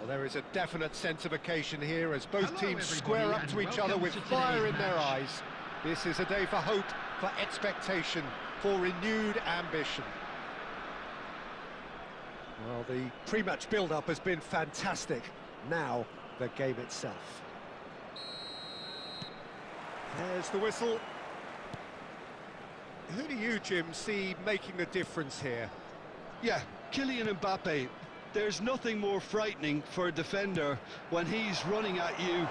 Well, there is a definite sense of occasion here as both teams square up to each other with to fire in their match. eyes. This is a day for hope, for expectation, for renewed ambition. Well, the pre-match build-up has been fantastic. Now, the game itself. There's the whistle. Who do you, Jim, see making the difference here? Yeah, Kylian Mbappe. There's nothing more frightening for a defender when he's running at you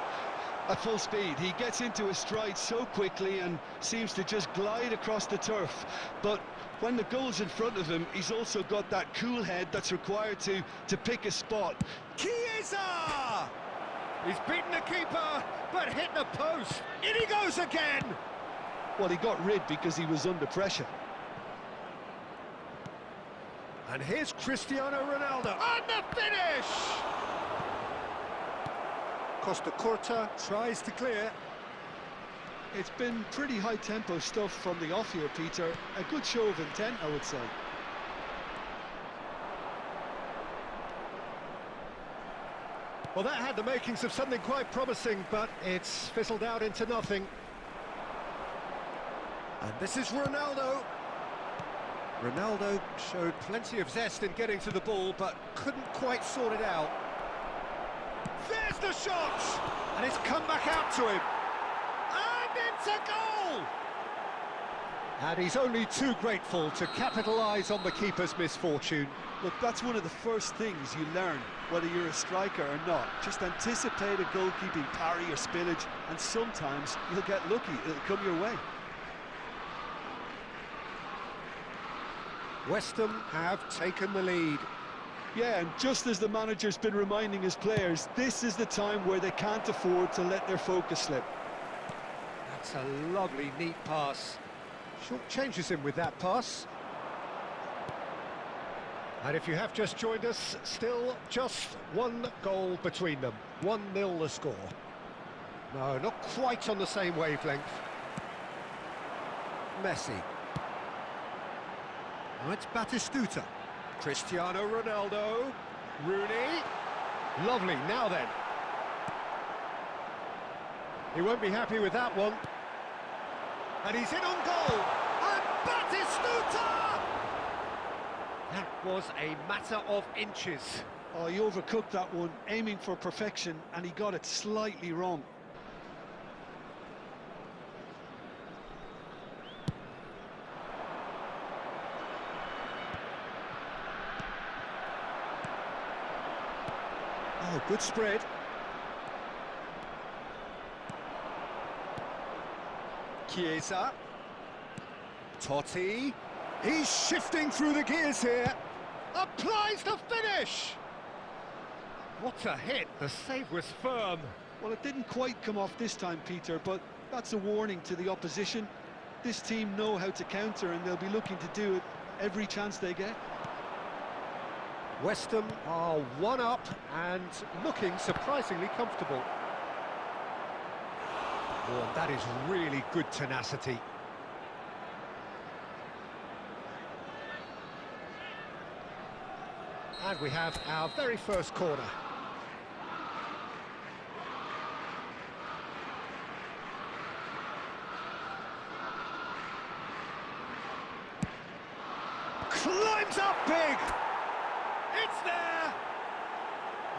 at full speed. He gets into his stride so quickly and seems to just glide across the turf. But when the goal's in front of him, he's also got that cool head that's required to pick a spot. Chiesa! He's beaten the keeper, but hit the post. In he goes again! Well, he got rid because he was under pressure. And here's Cristiano Ronaldo. And the finish! Costa Curta tries to clear. It's been pretty high-tempo stuff from the off here, Peter. A good show of intent, I would say. Well, that had the makings of something quite promising, but it's fizzled out into nothing. And this is Ronaldo. Ronaldo showed plenty of zest in getting to the ball, but couldn't quite sort it out. There's the shot! And it's come back out to him. And it's a goal! And he's only too grateful to capitalise on the keeper's misfortune. Look, that's one of the first things you learn, whether you're a striker or not. Just anticipate a goalkeeping parry or spillage, and sometimes you'll get lucky, it'll come your way. West Ham have taken the lead. Yeah, and just as the manager's been reminding his players, this is the time where they can't afford to let their focus slip. That's a lovely, neat pass. Short changes him with that pass. And if you have just joined us, still just one goal between them. 1-0 the score. No, not quite on the same wavelength. Messi. Oh, it's Batistuta. Cristiano Ronaldo. Rooney. Lovely, now then. He won't be happy with that one. And he's in on goal. And Batistuta! That was a matter of inches. Oh, he overcooked that one, aiming for perfection, and he got it slightly wrong. Oh, good spread. Chiesa. Totti. He's shifting through the gears here. Applies the finish. What a hit. The save was firm. Well, it didn't quite come off this time, Peter, but that's a warning to the opposition. This team know how to counter, and they'll be looking to do it every chance they get. West Ham are one up and looking surprisingly comfortable. Oh, and that is really good tenacity. And we have our very first corner. Climbs up big! It's there!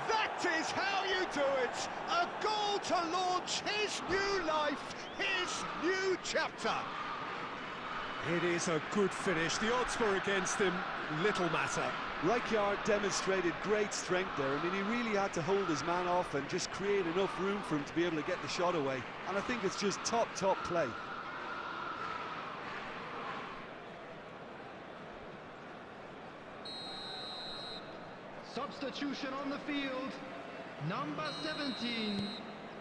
That is how you do it! A goal to launch his new life, his new chapter! It is a good finish. The odds were against him, little matter. Rijkaard demonstrated great strength there. I mean, he really had to hold his man off and just create enough room for him to be able to get the shot away. And I think it's just top play. Substitution on the field, number 17.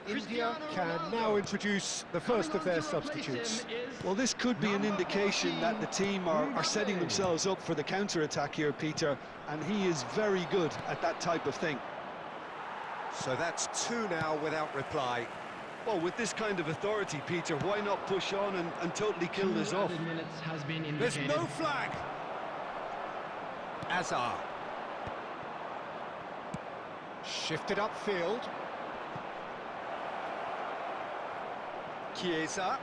India can now introduce the first of their substitutes. Well, this could be an indication that the team are setting themselves up for the counter-attack here, Peter, and he is very good at that type of thing. So that's two now without reply. Well, with this kind of authority, Peter, why not push on and totally kill this off? Minutes has been There's indicated. no flag. Azar. Shifted upfield. Chiesa.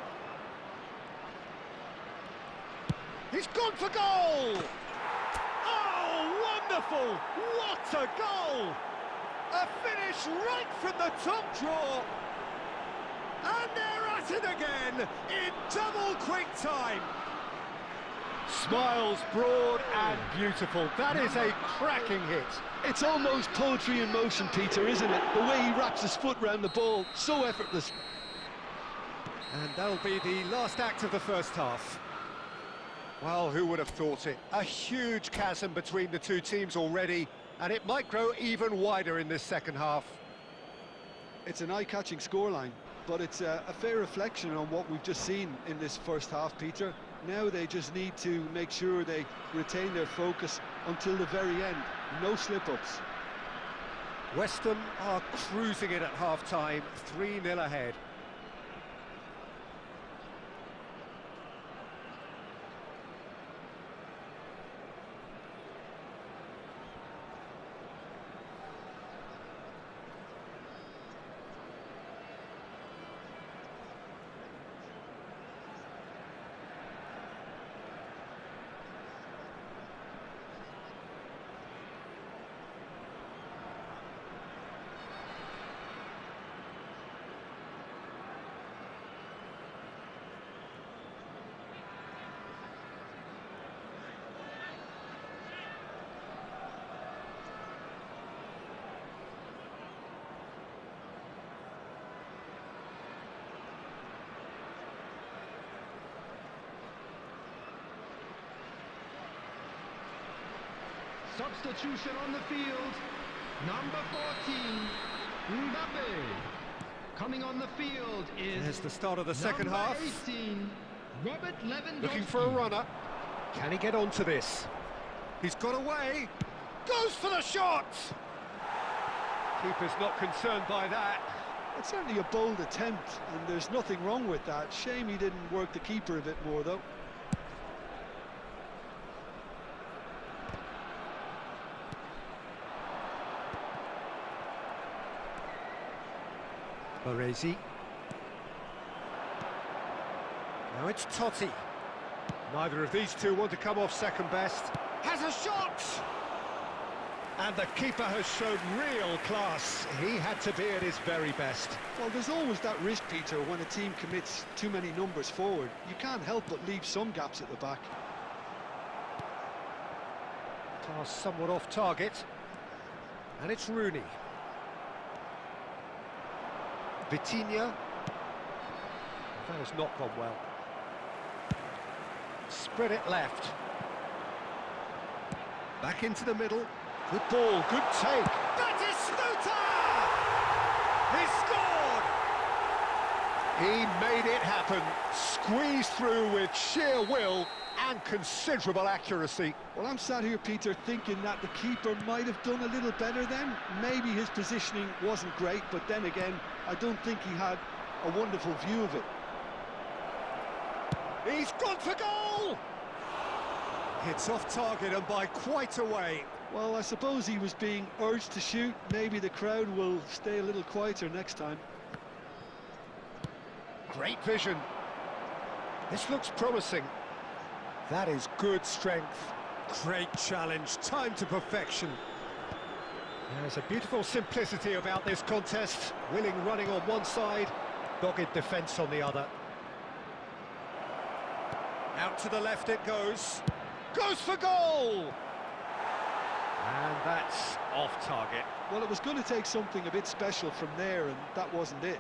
He's gone for goal! Oh, wonderful! What a goal! A finish right from the top draw. And they're at it again in double quick time. Smiles broad and beautiful. That is a cracking hit. It's almost poetry in motion, Peter, isn't it? The way he wraps his foot round the ball, so effortless. And that'll be the last act of the first half. Well, who would have thought it? A huge chasm between the two teams already, and it might grow even wider in this second half. It's an eye-catching scoreline, but it's a fair reflection on what we've just seen in this first half, Peter. Now they just need to make sure they retain their focus until the very end. No slip-ups. West Ham are cruising it at half-time, 3-0 ahead. Substitution on the field. Number 14, Mbappe. Coming on the field is There's the start of the second number half. 18, Robert Lewandowski. Looking for a runner. Can he get onto this? He's got away. Goes for the shot. Keeper's not concerned by that. It's certainly a bold attempt, and there's nothing wrong with that. Shame he didn't work the keeper a bit more, though. Baresi. Now it's Totti. Neither of these two want to come off second best. Has a shot! And the keeper has shown real class. He had to be at his very best. Well, there's always that risk, Peter, when a team commits too many numbers forward. You can't help but leave some gaps at the back. Pass somewhat off target. And it's Rooney. Vitinha. That has not gone well. Spread it left. Back into the middle. Good ball, good take. That is Stuta! He scored! He made it happen. Squeezed through with sheer will and considerable accuracy. Well, I'm sat here, Peter, thinking that the keeper might have done a little better then. Maybe his positioning wasn't great, but then again, I don't think he had a wonderful view of it. He's gone for goal! Hits off target and by quite a way. Well, I suppose he was being urged to shoot. Maybe the crowd will stay a little quieter next time. Great vision. This looks promising. That is good strength. Great challenge, time to perfection. There's a beautiful simplicity about this contest. Willing running on one side, dogged defence on the other. Out to the left it goes. Goes for goal! And that's off target. Well, it was going to take something a bit special from there, and that wasn't it.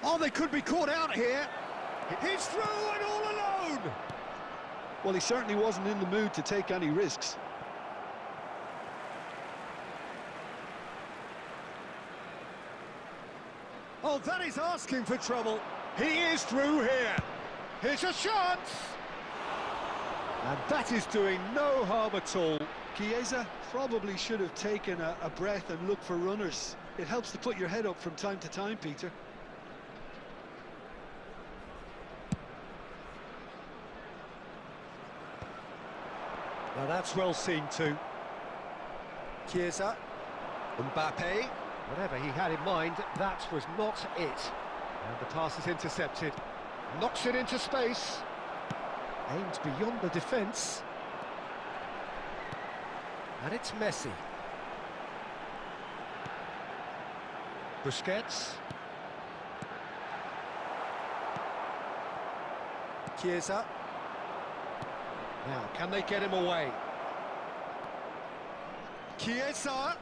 Oh, they could be caught out here. He's through and all alone. Well, he certainly wasn't in the mood to take any risks. Oh, that is asking for trouble. He is through here. Here's a chance. And that is doing no harm at all. Chiesa probably should have taken a breath and looked for runners. It helps to put your head up from time to time, Peter. Now that's well seen too. Chiesa, Mbappe, whatever he had in mind, that was not it. And the pass is intercepted. Knocks it into space. Aimed beyond the defence. And it's Messi. Busquets. Chiesa. Now, can they get him away? Chiesa!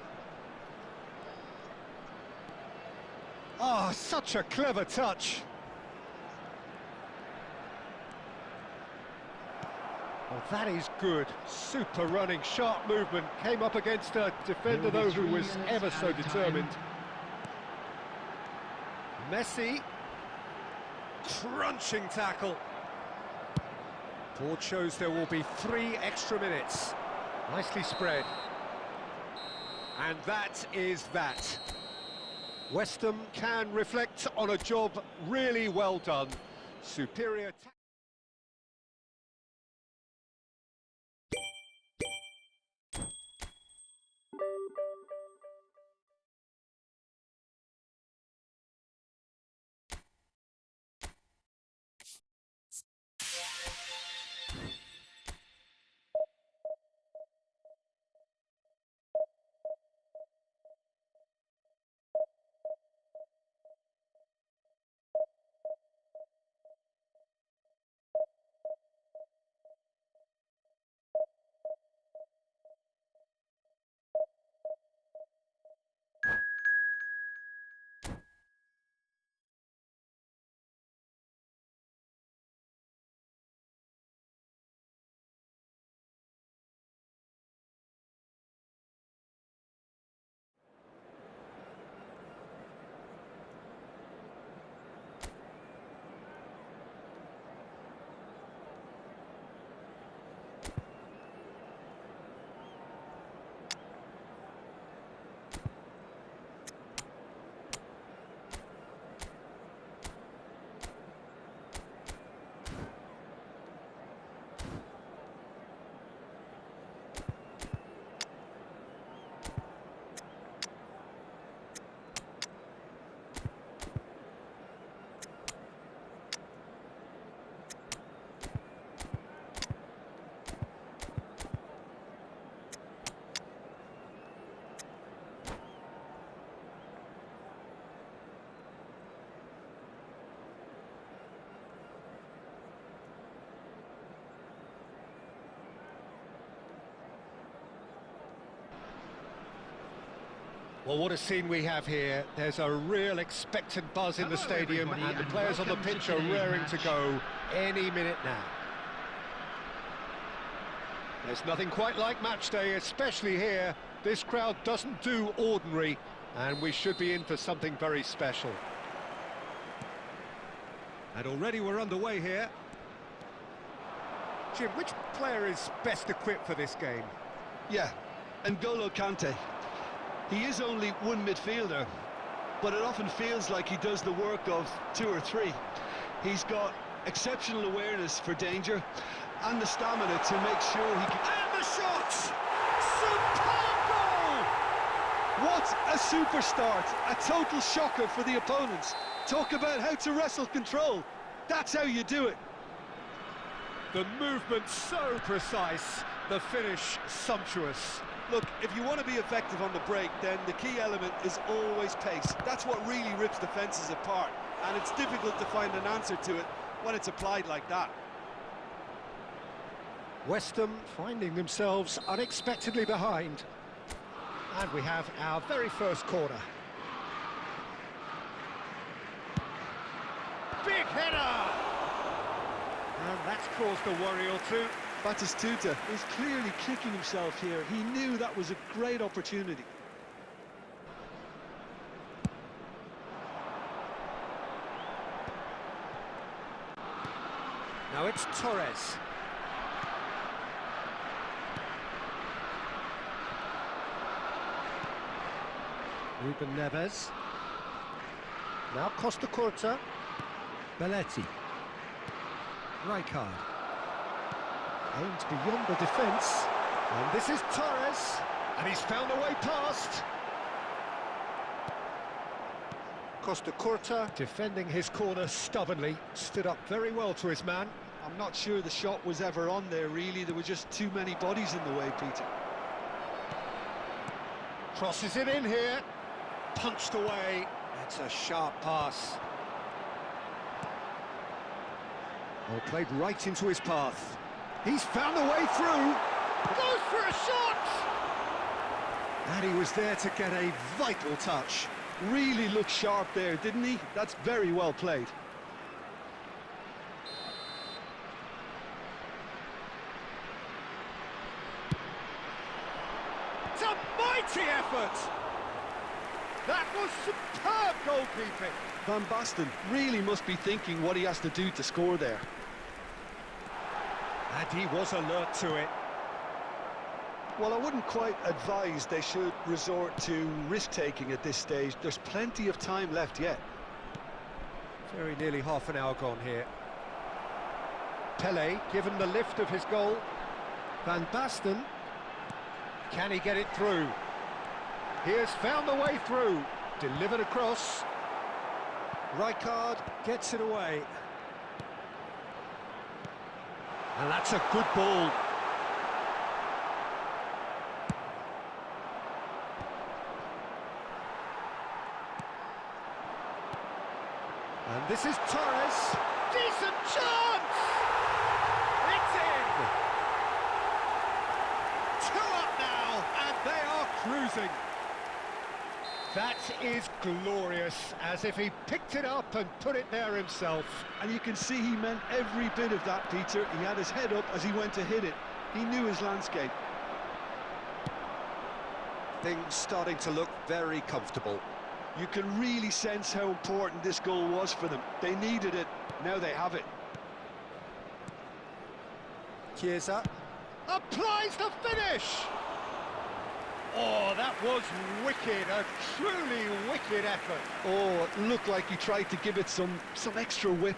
Oh, such a clever touch. Oh, that is good. Super running, sharp movement. Came up against a defender, though, who was ever so determined. Messi. Crunching tackle. Board shows there will be 3 extra minutes. Nicely spread. And that is that. West Ham can reflect on a job really well done. Superior... Well, what a scene we have here. There's a real expectant buzz in the stadium, and the players on the pitch are raring to go any minute now. There's nothing quite like match day, especially here. This crowd doesn't do ordinary, and we should be in for something very special. And already we're underway here. Jim, which player is best equipped for this game? Yeah, N'Golo Kante. He is only one midfielder, but it often feels like he does the work of 2 or 3. He's got exceptional awareness for danger and the stamina to make sure he can... And the shots! Superb goal! What a super start! A total shocker for the opponents. Talk about how to wrestle control. That's how you do it. The movement so precise, the finish sumptuous. Look, if you want to be effective on the break, then the key element is always pace. That's what really rips defences apart, and it's difficult to find an answer to it when it's applied like that. West Ham finding themselves unexpectedly behind. And we have our very first corner. Header! And that's caused a worry or two. Batistuta is clearly kicking himself here. He knew that was a great opportunity. Now it's Torres. Ruben Neves. Now Costa Curta. Belletti. Rijkaard. Aimed beyond the defence. And this is Torres. And he's found a way past. Costa Curta defending his corner stubbornly. Stood up very well to his man. I'm not sure the shot was ever on there, really. There were just too many bodies in the way, Peter. Crosses it in here. Punched away. It's a sharp pass. Well, played right into his path. He's found a way through. Goes for a shot! And he was there to get a vital touch. Really looked sharp there, didn't he? That's very well played. It's a mighty effort! That was superb goalkeeping. Van Basten really must be thinking what he has to do to score there. And he was alert to it. Well, I wouldn't quite advise they should resort to risk-taking at this stage. There's plenty of time left yet. Very nearly half an hour gone here. Pele given the lift of his goal. Van Basten. Can he get it through? He has found the way through. Delivered across. Rijkaard gets it away. And that's a good ball. And this is Torres. Decent chance! It's in! 2 up now, and they are cruising. That is glorious, as if he picked it up and put it there himself. And you can see he meant every bit of that, Peter. He had his head up as he went to hit it. He knew his landscape. Things starting to look very comfortable. You can really sense how important this goal was for them. They needed it, now they have it. Chiesa applies the finish! Oh, that was wicked, a truly wicked effort. Oh, it looked like he tried to give it some extra whip.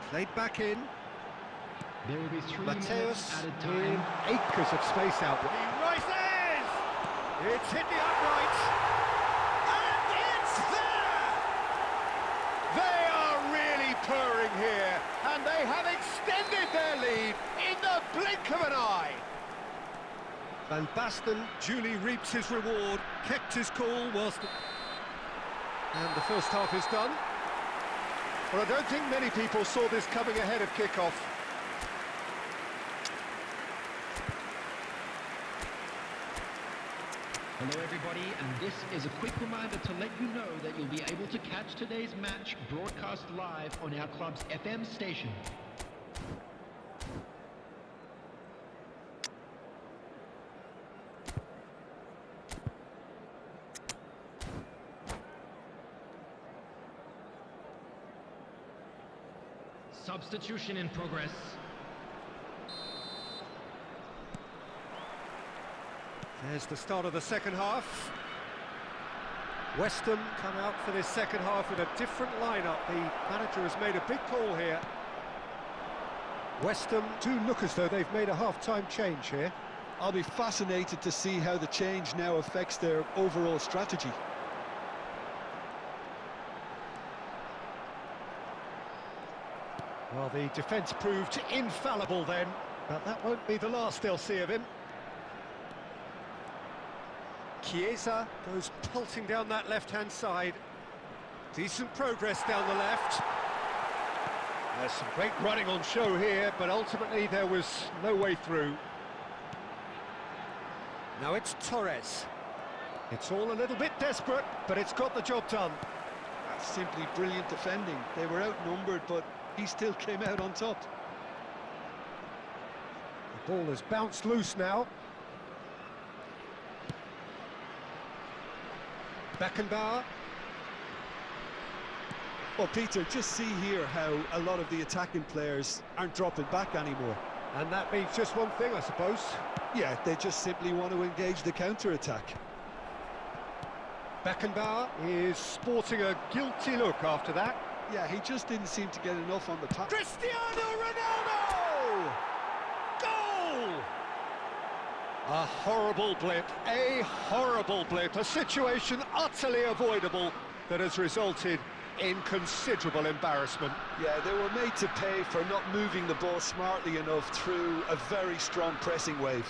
Played back in. There will be 3 minutes Mateus added in time. acres of space out. He rises! It's hit the upright. And it's there! They are really purring here, and they have extended their lead in the blink of an eye. Van Basten duly reaps his reward, kept his cool whilst... And the first half is done. Well, I don't think many people saw this coming ahead of kick-off. Hello everybody, and this is a quick reminder to let you know that you'll be able to catch today's match broadcast live on our club's FM station. Substitution in progress. There's the start of the second half. West Ham come out for this second half with a different lineup. The manager has made a big call here. West Ham do look as though they've made a half-time change here. I'll be fascinated to see how the change now affects their overall strategy. Well, the defence proved infallible then, but that won't be the last they'll see of him. Chiesa goes pelting down that left-hand side. Decent progress down the left. There's some great running on show here, but ultimately there was no way through. Now it's Torres. It's all a little bit desperate, but it's got the job done. That's simply brilliant defending. They were outnumbered, but he still came out on top. The ball has bounced loose now. Beckenbauer. Well, Peter, just see here how a lot of the attacking players aren't dropping back anymore. And that means just one thing, I suppose. Yeah, they just simply want to engage the counter-attack. Beckenbauer is sporting a guilty look after that. Yeah, he just didn't seem to get enough on the pass. Cristiano Ronaldo! Goal! A horrible blip, a situation utterly avoidable that has resulted in considerable embarrassment. Yeah, they were made to pay for not moving the ball smartly enough through a very strong pressing wave.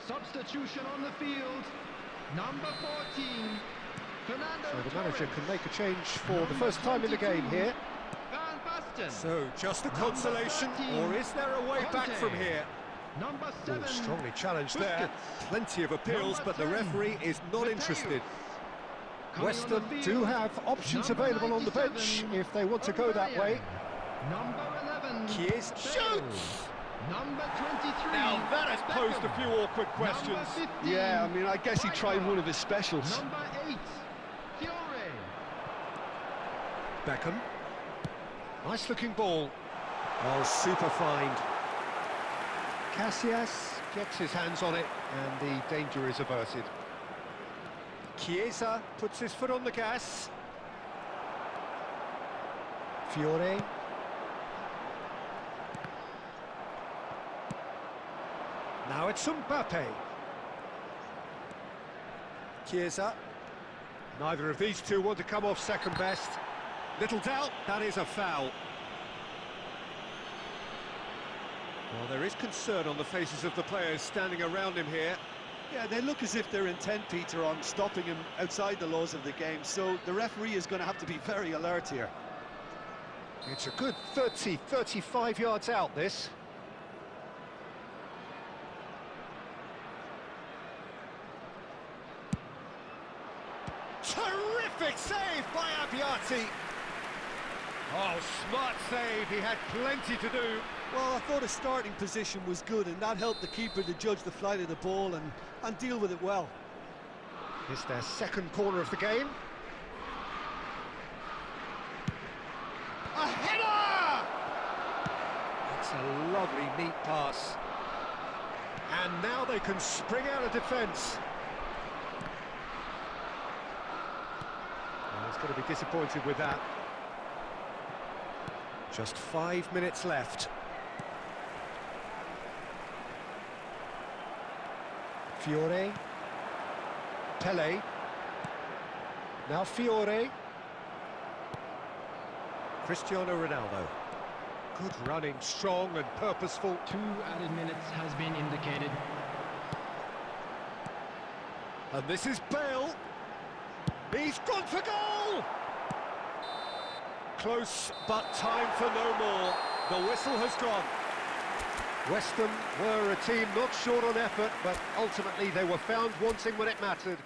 Substitution on the field, number 14, Fernando So the manager Torres. can make a change for the first time in the game here. Van Basten. So, just a Number consolation, 13, or is there a way back Conte. from here? Number 7, Oh, strongly challenged there. Busquets. Plenty of appeals, Number but the 10, referee is not Mateus. interested. Coming West on the Ham do field, have options number available on the bench 97, if they want to go that way. Number 11, Chiesa Bale. shoots! Number 23, Now that has posed a Beckham. few awkward questions. Number 15, Yeah, I mean, I guess he tried one of his specials. Number 8, Fiore. Beckham. Nice looking ball. Oh, super find. Casillas gets his hands on it and the danger is averted. Chiesa puts his foot on the gas. Fiore. Now it's Mbappe. Chiesa. Neither of these two want to come off second best. Little doubt, that is a foul. Well, there is concern on the faces of the players standing around him here. Yeah, they look as if they're intent, Peter, on stopping him outside the laws of the game, so the referee is going to have to be very alert here. It's a good 30, 35 yards out, this. Terrific save by Abbiati. Oh, smart save, he had plenty to do. Well, I thought his starting position was good, and that helped the keeper to judge the flight of the ball and deal with it well. It's their second corner of the game. A header! It's a lovely, neat pass. And now they can spring out of defence. Well, he's going to be disappointed with that. Just 5 minutes left. Fiore. Pele. Now Fiore. Cristiano Ronaldo. Good running, strong and purposeful. 2 added minutes has been indicated. And this is Bale. He's gone for goal! Close, but time for no more. The whistle has gone. West Ham were a team not short on effort, but ultimately they were found wanting when it mattered.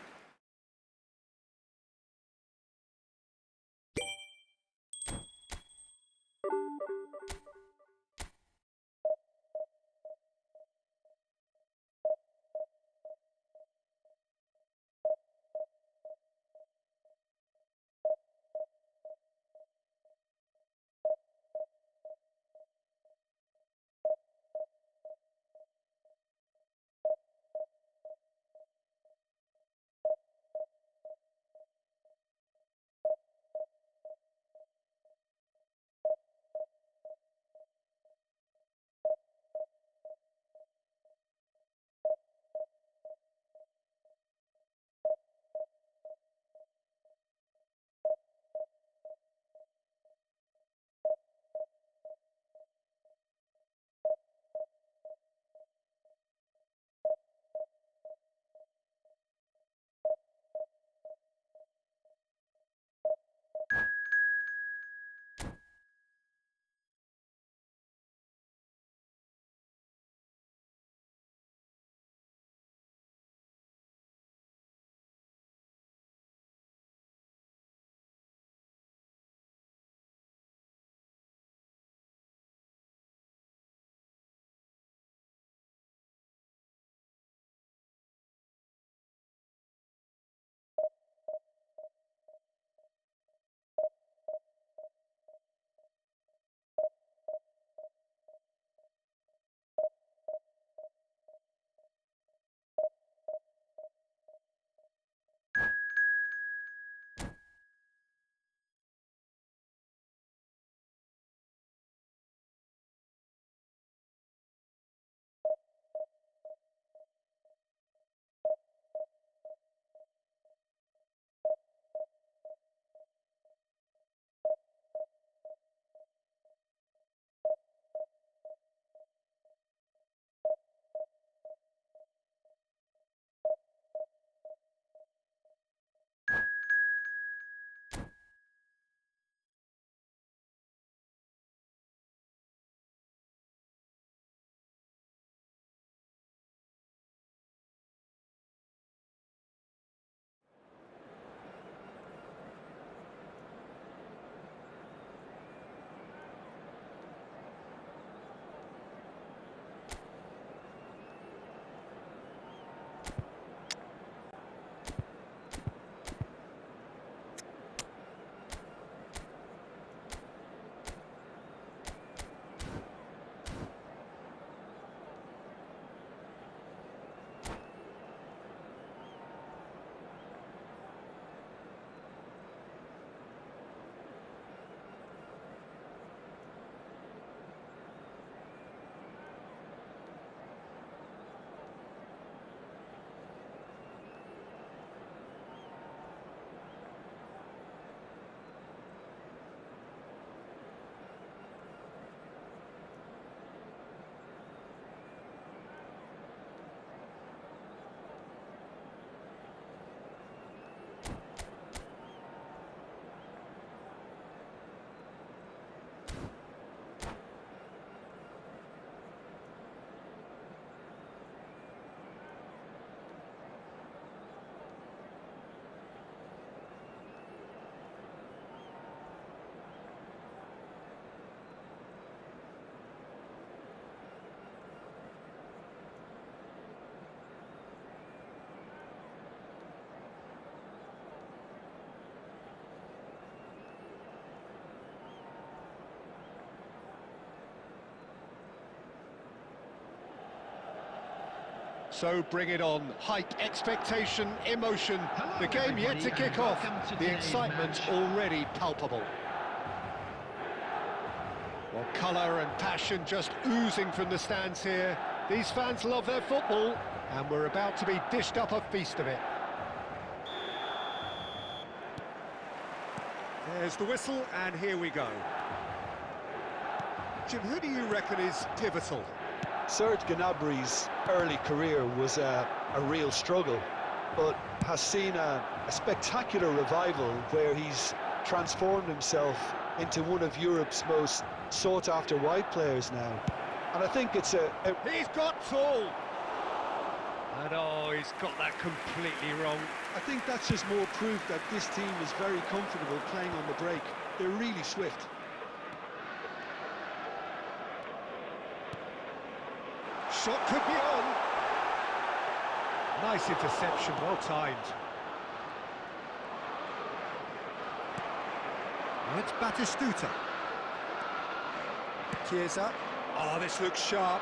So bring it on. Hype, expectation, emotion. Hello, The game yet to everybody, kick off. welcome to The today's excitement match. already palpable. Well, colour and passion just oozing from the stands here. These fans love their football, and we're about to be dished up a feast of it. There's the whistle, and here we go. Jim, who do you reckon is pivotal? Serge Gnabry's early career was a real struggle, but has seen a spectacular revival where he's transformed himself into one of Europe's most sought-after wide players now. And I think it's He's got tall! And oh, he's got that completely wrong. I think that's just more proof that this team is very comfortable playing on the break. They're really swift. Shot could be on. Nice interception, well timed. Now it's Batistuta. Chiesa. Oh, this looks sharp.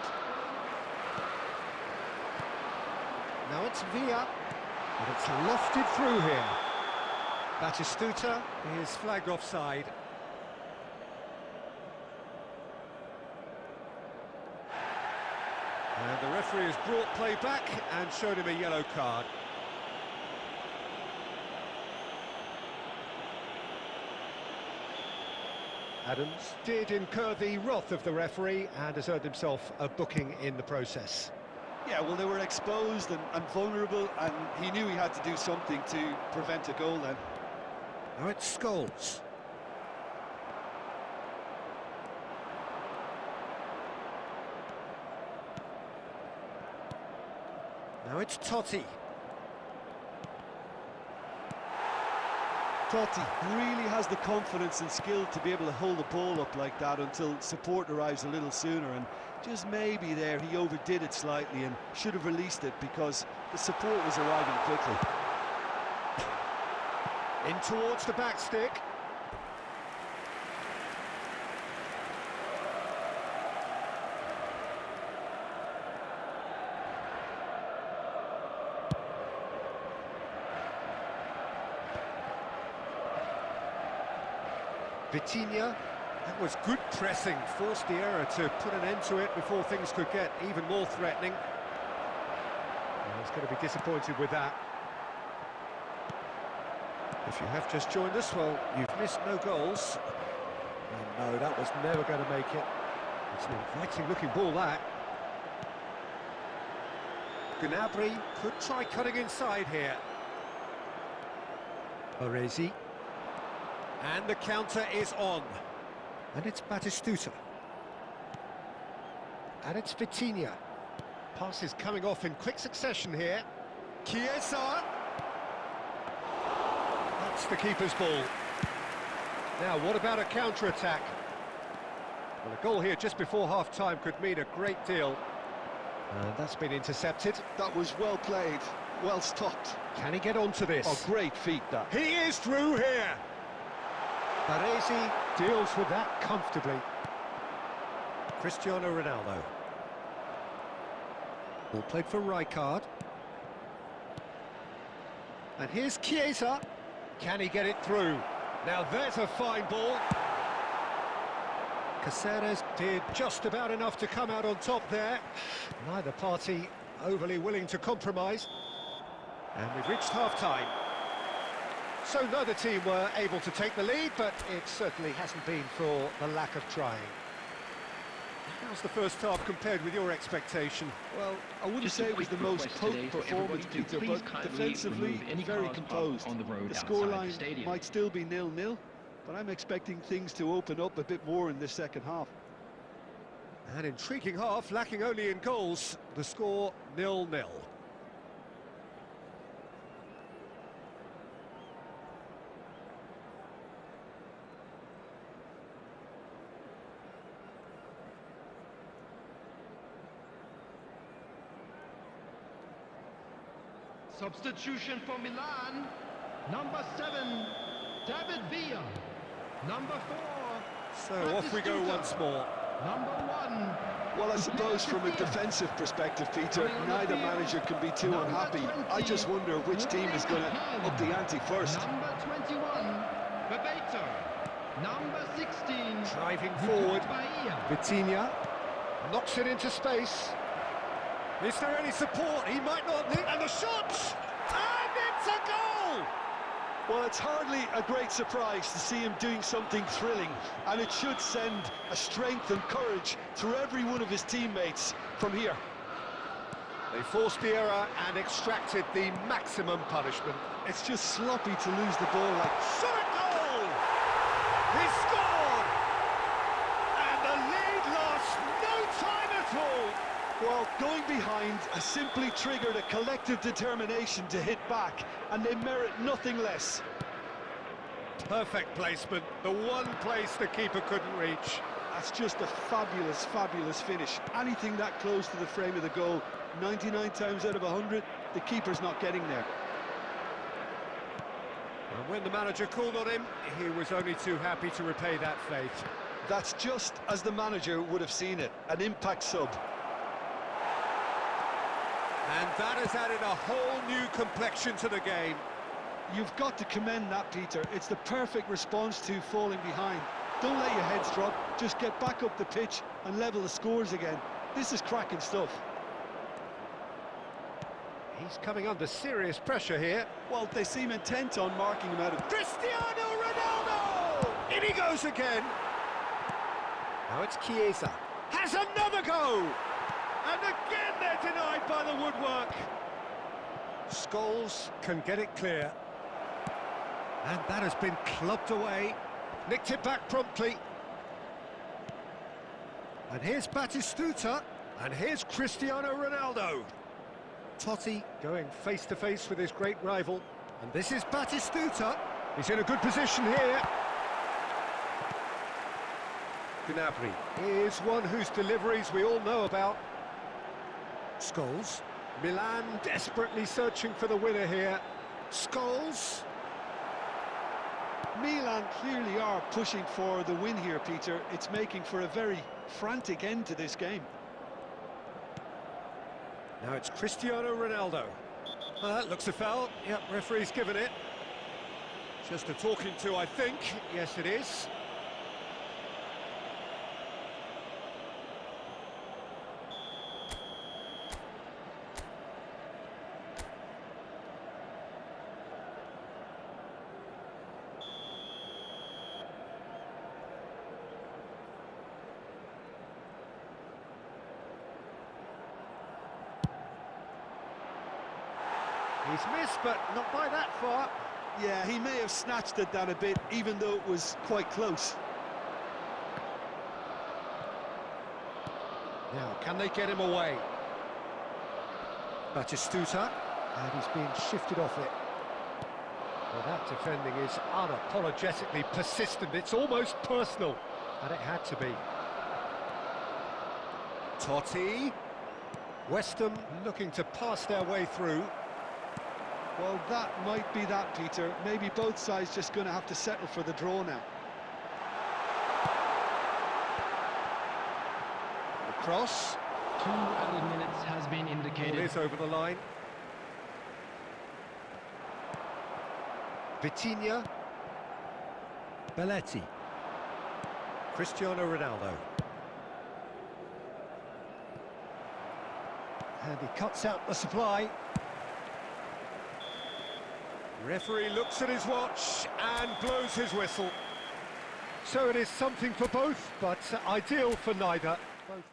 Now it's Villa, but it's lofted through here. Batistuta is flagged offside. And the referee has brought play back and showed him a yellow card. Adams did incur the wrath of the referee and has earned himself a booking in the process. Yeah, well, they were exposed and vulnerable, and he knew he had to do something to prevent a goal then. Now it's Scholes. Now it's Totti. Totti really has the confidence and skill to be able to hold the ball up like that until support arrives a little sooner, and just maybe there he overdid it slightly and should have released it because the support was arriving quickly. In towards the back stick. Vitinha, that was good pressing, forced the error to put an end to it before things could get even more threatening. Well, he's going to be disappointed with that. If you have just joined us, well, you've missed no goals. And no, that was never going to make it. It's an inviting looking ball, that. Gnabry could try cutting inside here. Baresi. And the counter is on. And it's Batistuta. And it's Vitinha. Passes coming off in quick succession here. Chiesa. That's the keeper's ball. Now, what about a counter-attack? Well, a goal here just before half-time could mean a great deal. And that's been intercepted. That was well played, well stopped. Can he get onto this? Oh, great feat, that. He is through here. Baresi deals with that comfortably. Cristiano Ronaldo. Ball played for Rijkaard. And here's Chiesa. Can he get it through? Now there's a fine ball. Caceres did just about enough to come out on top there. Neither party overly willing to compromise. And we've reached half-time. So neither team were able to take the lead, but it certainly hasn't been for the lack of trying. How's the first half compared with your expectation? Well, I wouldn't Just say a it was the quick most request potent today for everybody performance, to Peter, please but kindly defensively remove any very cars composed. parked on the road The outside the scoreline stadium. might still be 0-0, but I'm expecting things to open up a bit more in this second half. An intriguing half, lacking only in goals. The score 0-0. Substitution for Milan. Number 7, David Villa. Number 4. So off we go Batistuta. once more. Number 1. Well, I suppose from a defensive perspective, Peter, neither manager can be too unhappy. I just wonder which team is going to up the ante first. Number 21, Bebeto. Number 16, Driving forward, Bahia. Vitinha knocks it into space. Is there any support? He might not need... And the shots! And it's a goal! Well, it's hardly a great surprise to see him doing something thrilling, and it should send a strength and courage through every one of his teammates from here. They forced the error and extracted the maximum punishment. It's just sloppy to lose the ball like... Shot goal! He scored! And the lead lost no time at all! Well, going behind has simply triggered a collective determination to hit back, and they merit nothing less. Perfect placement, the one place the keeper couldn't reach. That's just a fabulous, fabulous finish. Anything that close to the frame of the goal, 99 times out of 100, the keeper's not getting there. And when the manager called on him, he was only too happy to repay that faith. That's just as the manager would have seen it, an impact sub. And that has added a whole new complexion to the game. You've got to commend that, Peter. It's the perfect response to falling behind. Don't let your heads drop, just get back up the pitch and level the scores again. This is cracking stuff. He's coming under serious pressure here. Well, they seem intent on marking him out of... Cristiano Ronaldo! In he goes again. Now it's Chiesa. Has another go! And again they're denied by the woodwork. Scholes can get it clear. And that has been clubbed away. Nicked it back promptly. And here's Batistuta. And here's Cristiano Ronaldo. Totti going face-to-face with his great rival. And this is Batistuta. He's in a good position here. Gnabry is one whose deliveries we all know about. Scholes. Milan desperately searching for the winner here. Scholes. Milan clearly are pushing for the win here, Peter. It's making for a very frantic end to this game. Now it's Cristiano Ronaldo. That looks a foul. Yep, referee's given it. Just a talking to, I think. Yes, it is. He's missed, but not by that far. Yeah, he may have snatched at that a bit, even though it was quite close. Now, can they get him away? Batistuta, and he's being shifted off it. Well, that defending is unapologetically persistent. It's almost personal, and it had to be. Totti. West Ham looking to pass their way through. Well, that might be that, Peter. Maybe both sides just going to have to settle for the draw now. The cross. 2 added minutes has been indicated. Ball is over the line. Vitinha. Belletti. Cristiano Ronaldo. And he cuts out the supply. Referee looks at his watch and blows his whistle. So it is something for both, but ideal for neither. Both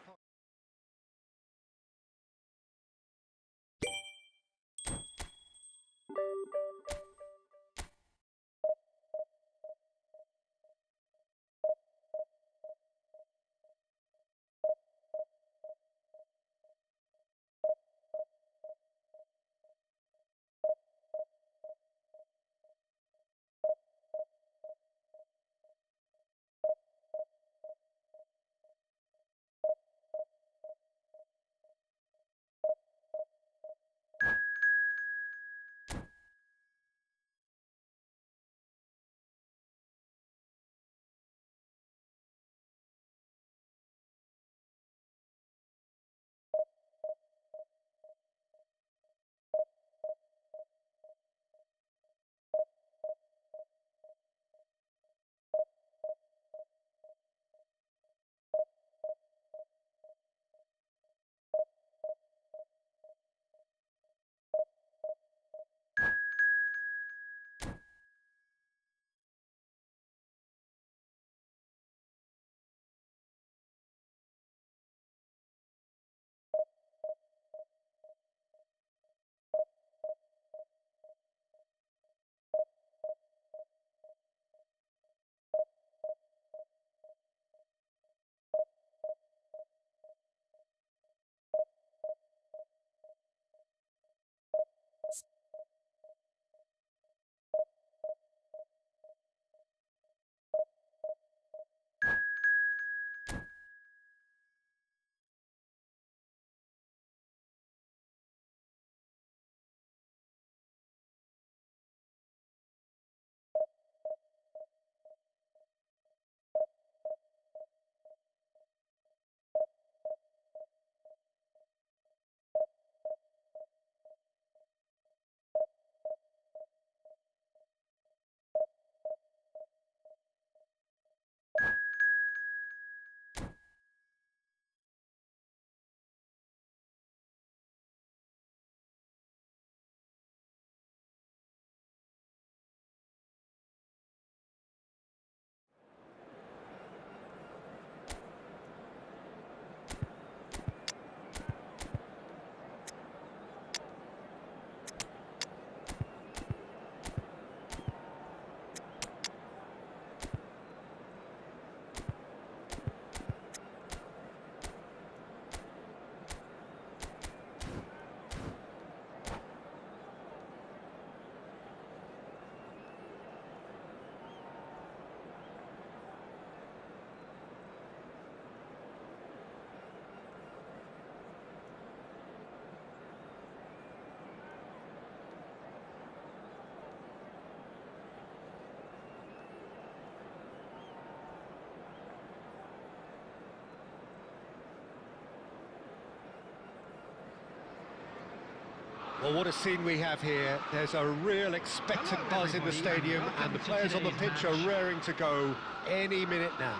Well, what a scene we have here. There's a real expectant Hello, buzz in the everybody, stadium, and and the welcome to players on the today's pitch match. are raring to go any minute now.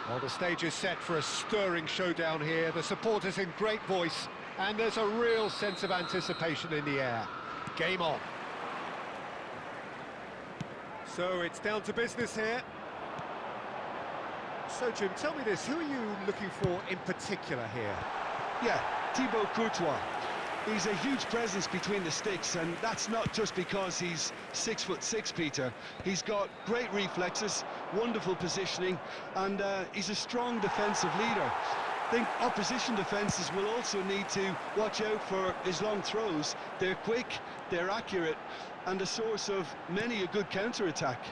Well, the stage is set for a stirring showdown here. The supporters in great voice, and there's a real sense of anticipation in the air. Game on. So it's down to business here. So, Jim, tell me this, who are you looking for in particular here? Yeah, Thibaut Courtois. He's a huge presence between the sticks, and that's not just because he's 6'6", Peter. He's got great reflexes, wonderful positioning, and he's a strong defensive leader. I think opposition defences will also need to watch out for his long throws. They're quick, they're accurate, and a source of many a good counter-attack.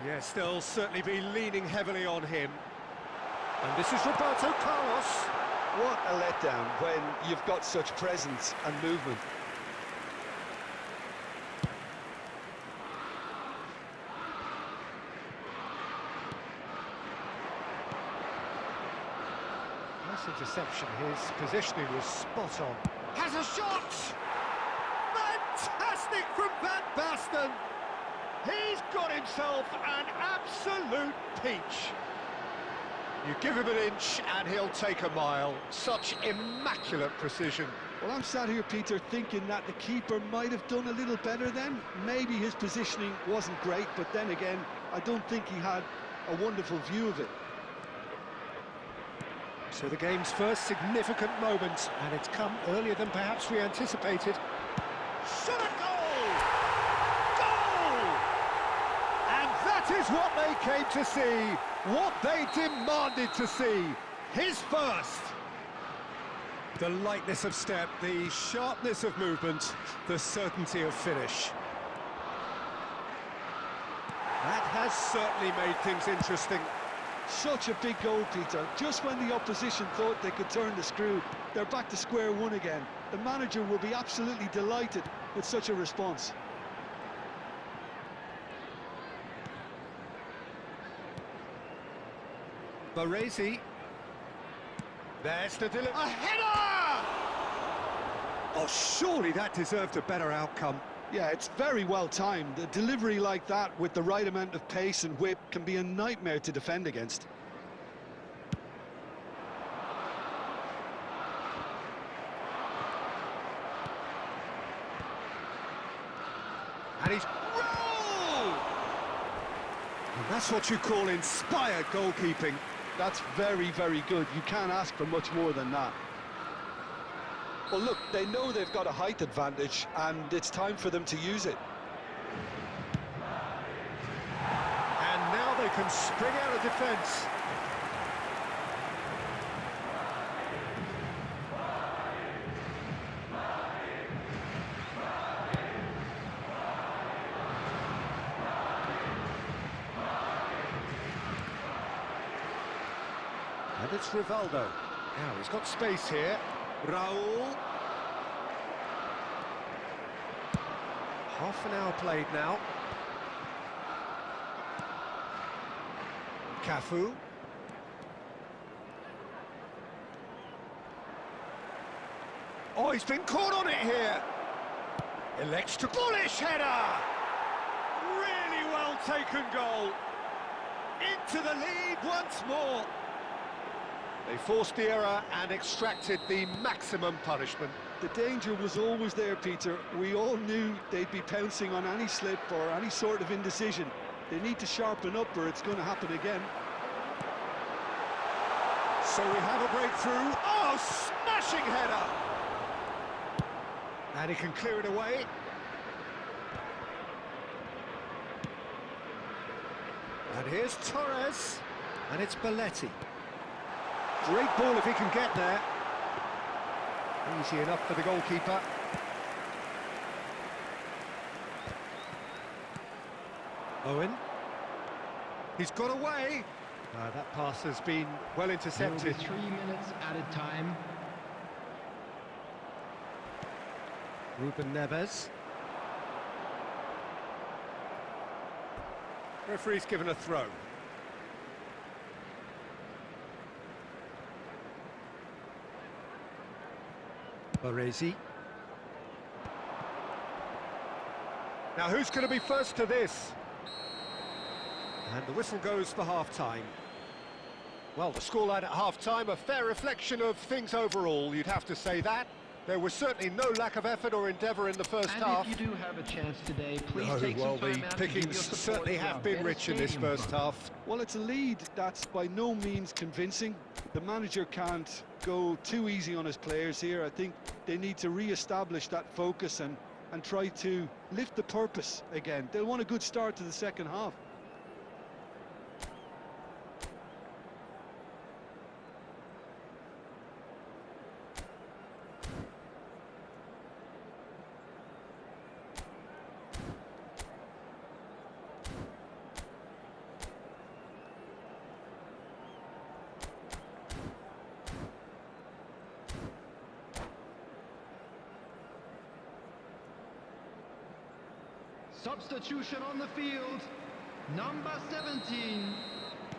Yes, they'll certainly be leaning heavily on him. And this is Roberto Carlos. What a letdown when you've got such presence and movement. Nice interception. His positioning was spot on. Has a shot! Fantastic from Van Basten! He's got himself an absolute peach. You give him an inch and he'll take a mile. Such immaculate precision. Well, I'm sat here, Peter, thinking that the keeper might have done a little better then. Maybe his positioning wasn't great, but then again, I don't think he had a wonderful view of it. So the game's first significant moment, and it's come earlier than perhaps we anticipated. Shot a goal! Goal! And that is what they came to see, what they demanded to see. His first. The lightness of step, the sharpness of movement, the certainty of finish. That has certainly made things interesting. Such a big goal, Peter. Just when the opposition thought they could turn the screw, they're back to square one again. The manager will be absolutely delighted with such a response. Baresi. There's the delivery. A header! Oh, surely that deserved a better outcome. Yeah, it's very well timed. A delivery like that with the right amount of pace and whip can be a nightmare to defend against. And he's... Roll! And that's what you call inspired goalkeeping. That's very, very good. You can't ask for much more than that. Well, look, they know they've got a height advantage, and it's time for them to use it. And now they can spring out of defence. And it's Rivaldo. Now he's got space here. Raul. Half an hour played now. Cafu. Oh, he's been caught on it here. Elects to bullish header. Really well taken goal. Into the lead once more. They forced the error and extracted the maximum punishment. The danger was always there, Peter. We all knew they'd be pouncing on any slip or any sort of indecision. They need to sharpen up or it's going to happen again. So we have a breakthrough. Oh, smashing header! And he can clear it away. And here's Torres. And it's Belletti. Great ball if he can get there. Easy enough for the goalkeeper. Owen. He's got away. That pass has been well intercepted. 3 minutes added time. Ruben Neves. Referee's given a throw. Baresi. Now who's going to be first to this? And the whistle goes for half-time. Well, the scoreline at half-time, a fair reflection of things overall, you'd have to say that. There was certainly no lack of effort or endeavour in the first half. And if you do have a chance today, please take some time out the to give your pickings support certainly to our have been better rich in this stadium first front. half. Well, it's a lead that's by no means convincing. The manager can't go too easy on his players here. I think they need to re-establish that focus and try to lift the purpose again. They'll want a good start to the second half. Substitution on the field, number 17,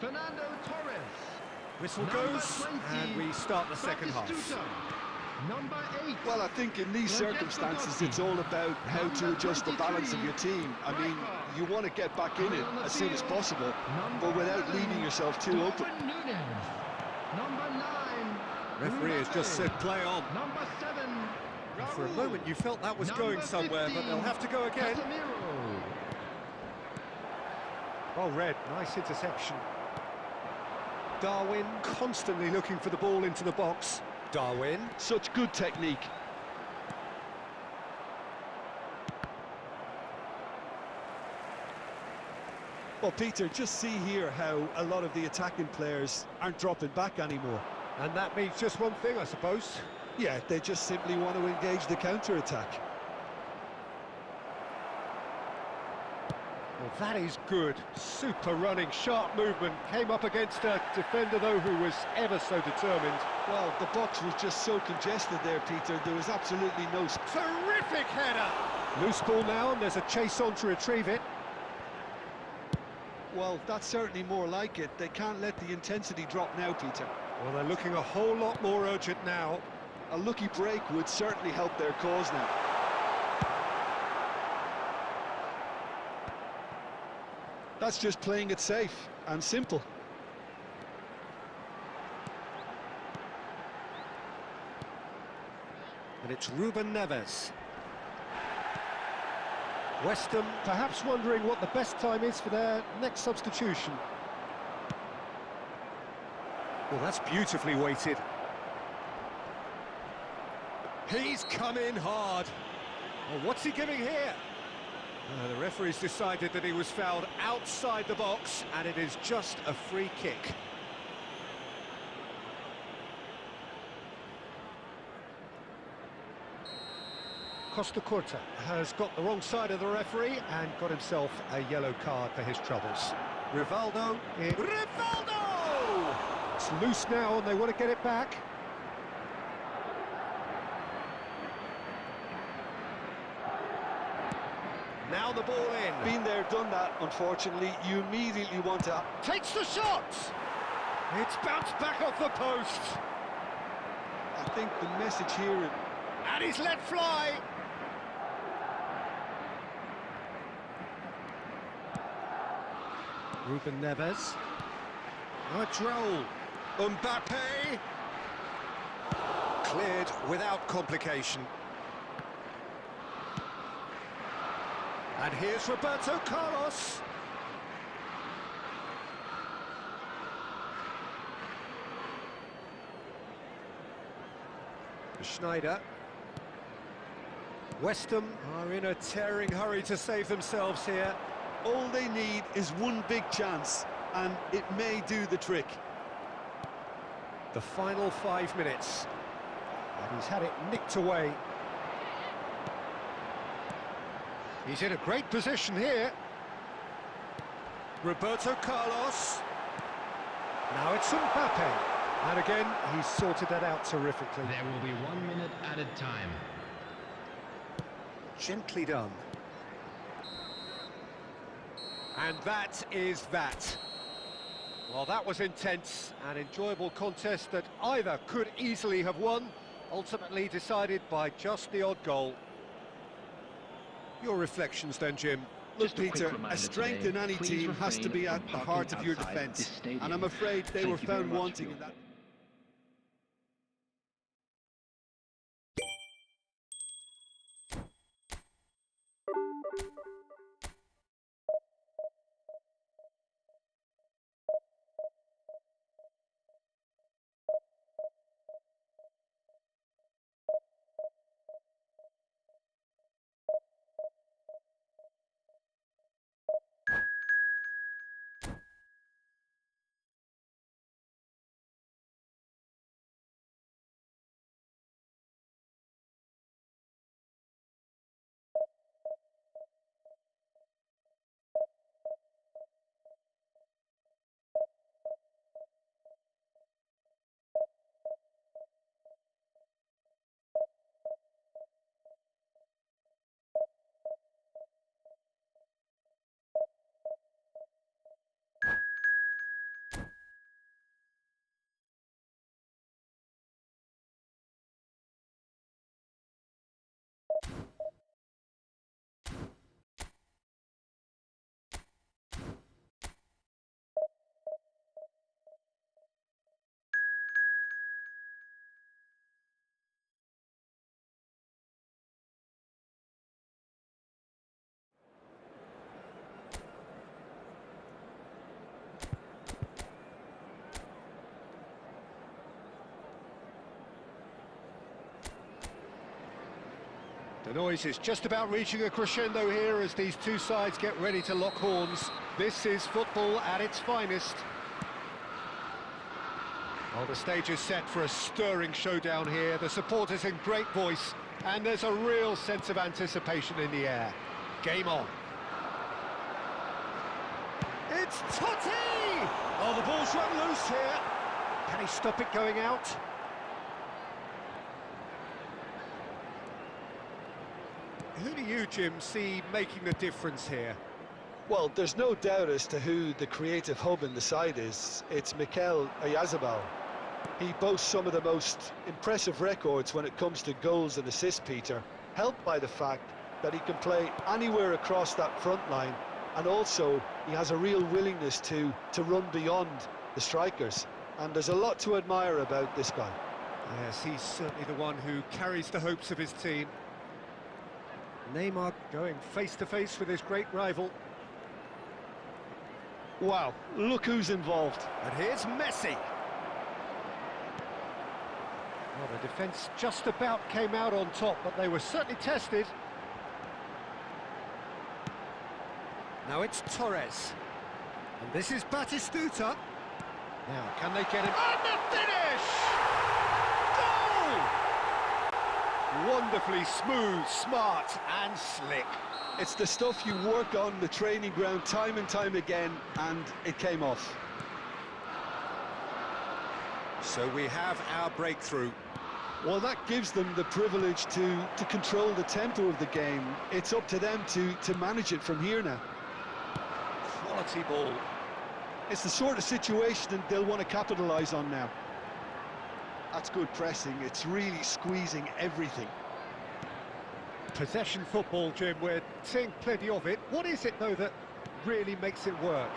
Fernando Torres. Whistle Number goes, 20, and we start the second half. Batistuta. Number 8. Well, I think in these circumstances it's all about how to adjust the balance of your team. I mean, you want to get back in it as soon as possible, but without leaving yourself too open. Number 9. Referee has just said play on. Number 7. And for a moment you felt that was going somewhere, but they'll have to go again. Casemiro. Well read, nice interception. Darwin constantly looking for the ball into the box. Darwin. Such good technique. Well, Peter, just see here how a lot of the attacking players aren't dropping back anymore. And that means just one thing, I suppose. Yeah, they just simply want to engage the counter-attack. Well, that is good. Super running, sharp movement. Came up against a defender, though, who was ever so determined. Well, the box was just so congested there, Peter. There was absolutely no... Terrific header! Loose ball now, and there's a chase on to retrieve it. Well, that's certainly more like it. They can't let the intensity drop now, Peter. Well, they're looking a whole lot more urgent now. A lucky break would certainly help their cause now. That's just playing it safe and simple. And it's Ruben Neves. West Ham perhaps wondering what the best time is for their next substitution. Well, that's beautifully weighted. He's come in hard. Well, what's he giving here? The referee's decided that he was fouled outside the box, and it is just a free kick. Costa Curta has got the wrong side of the referee and got himself a yellow card for his troubles. Rivaldo. Rivaldo! It's loose now, and they want to get it back. Now the ball in. Been there, done that, unfortunately. You immediately want to... Takes the shot! It's bounced back off the post. I think the message here... And he's let fly. Ruben Neves. A droll. Mbappe. Cleared without complication. And here's Roberto Carlos. Schneider. West Ham are in a tearing hurry to save themselves here. All they need is one big chance, and it may do the trick. The final 5 minutes. And he's had it nicked away. He's in a great position here. Roberto Carlos. Now it's Mbappe. And again, he's sorted that out terrifically. There will be 1 minute added time. Gently done. And that is that. Well, that was intense, an enjoyable contest that either could easily have won, Ultimately decided by just the odd goal. Your reflections then, Jim? Look, Just a quick Peter, reminder a strength today, in any please team has to refrain be from at the parking heart of your outside defence. this stadium. And I'm afraid they Thank were you very found much wanting for in your that. The noise is just about reaching a crescendo here as these two sides get ready to lock horns. This is football at its finest. Well, the stage is set for a stirring showdown here. The supporters in great voice, and there's a real sense of anticipation in the air. Game on. It's Totti! Oh, the ball's run loose here. Can he stop it going out? Who do you, Jim, see making the difference here? Well, there's no doubt as to who the creative hub in the side is. It's Mikel Oyarzabal. He boasts some of the most impressive records when it comes to goals and assists, Peter, helped by the fact that he can play anywhere across that front line, and also he has a real willingness to run beyond the strikers. And there's a lot to admire about this guy. Yes, he's certainly the one who carries the hopes of his team. Neymar going face-to-face with his great rival. Wow, look who's involved. And here's Messi. Well, the defence just about came out on top, but they were certainly tested. Now it's Torres. And this is Batistuta. Now, can they get him? And the finish! Goal! Wonderfully smooth, smart and slick. It's the stuff you work on the training ground time and time again, and it came off. So we have our breakthrough. Well, that gives them the privilege to control the tempo of the game. It's up to them to manage it from here now. Quality ball. It's the sort of situation that they'll want to capitalise on now. That's good pressing. It's really squeezing everything. Possession football, Jim, we're seeing plenty of it. What is it, though, that really makes it work?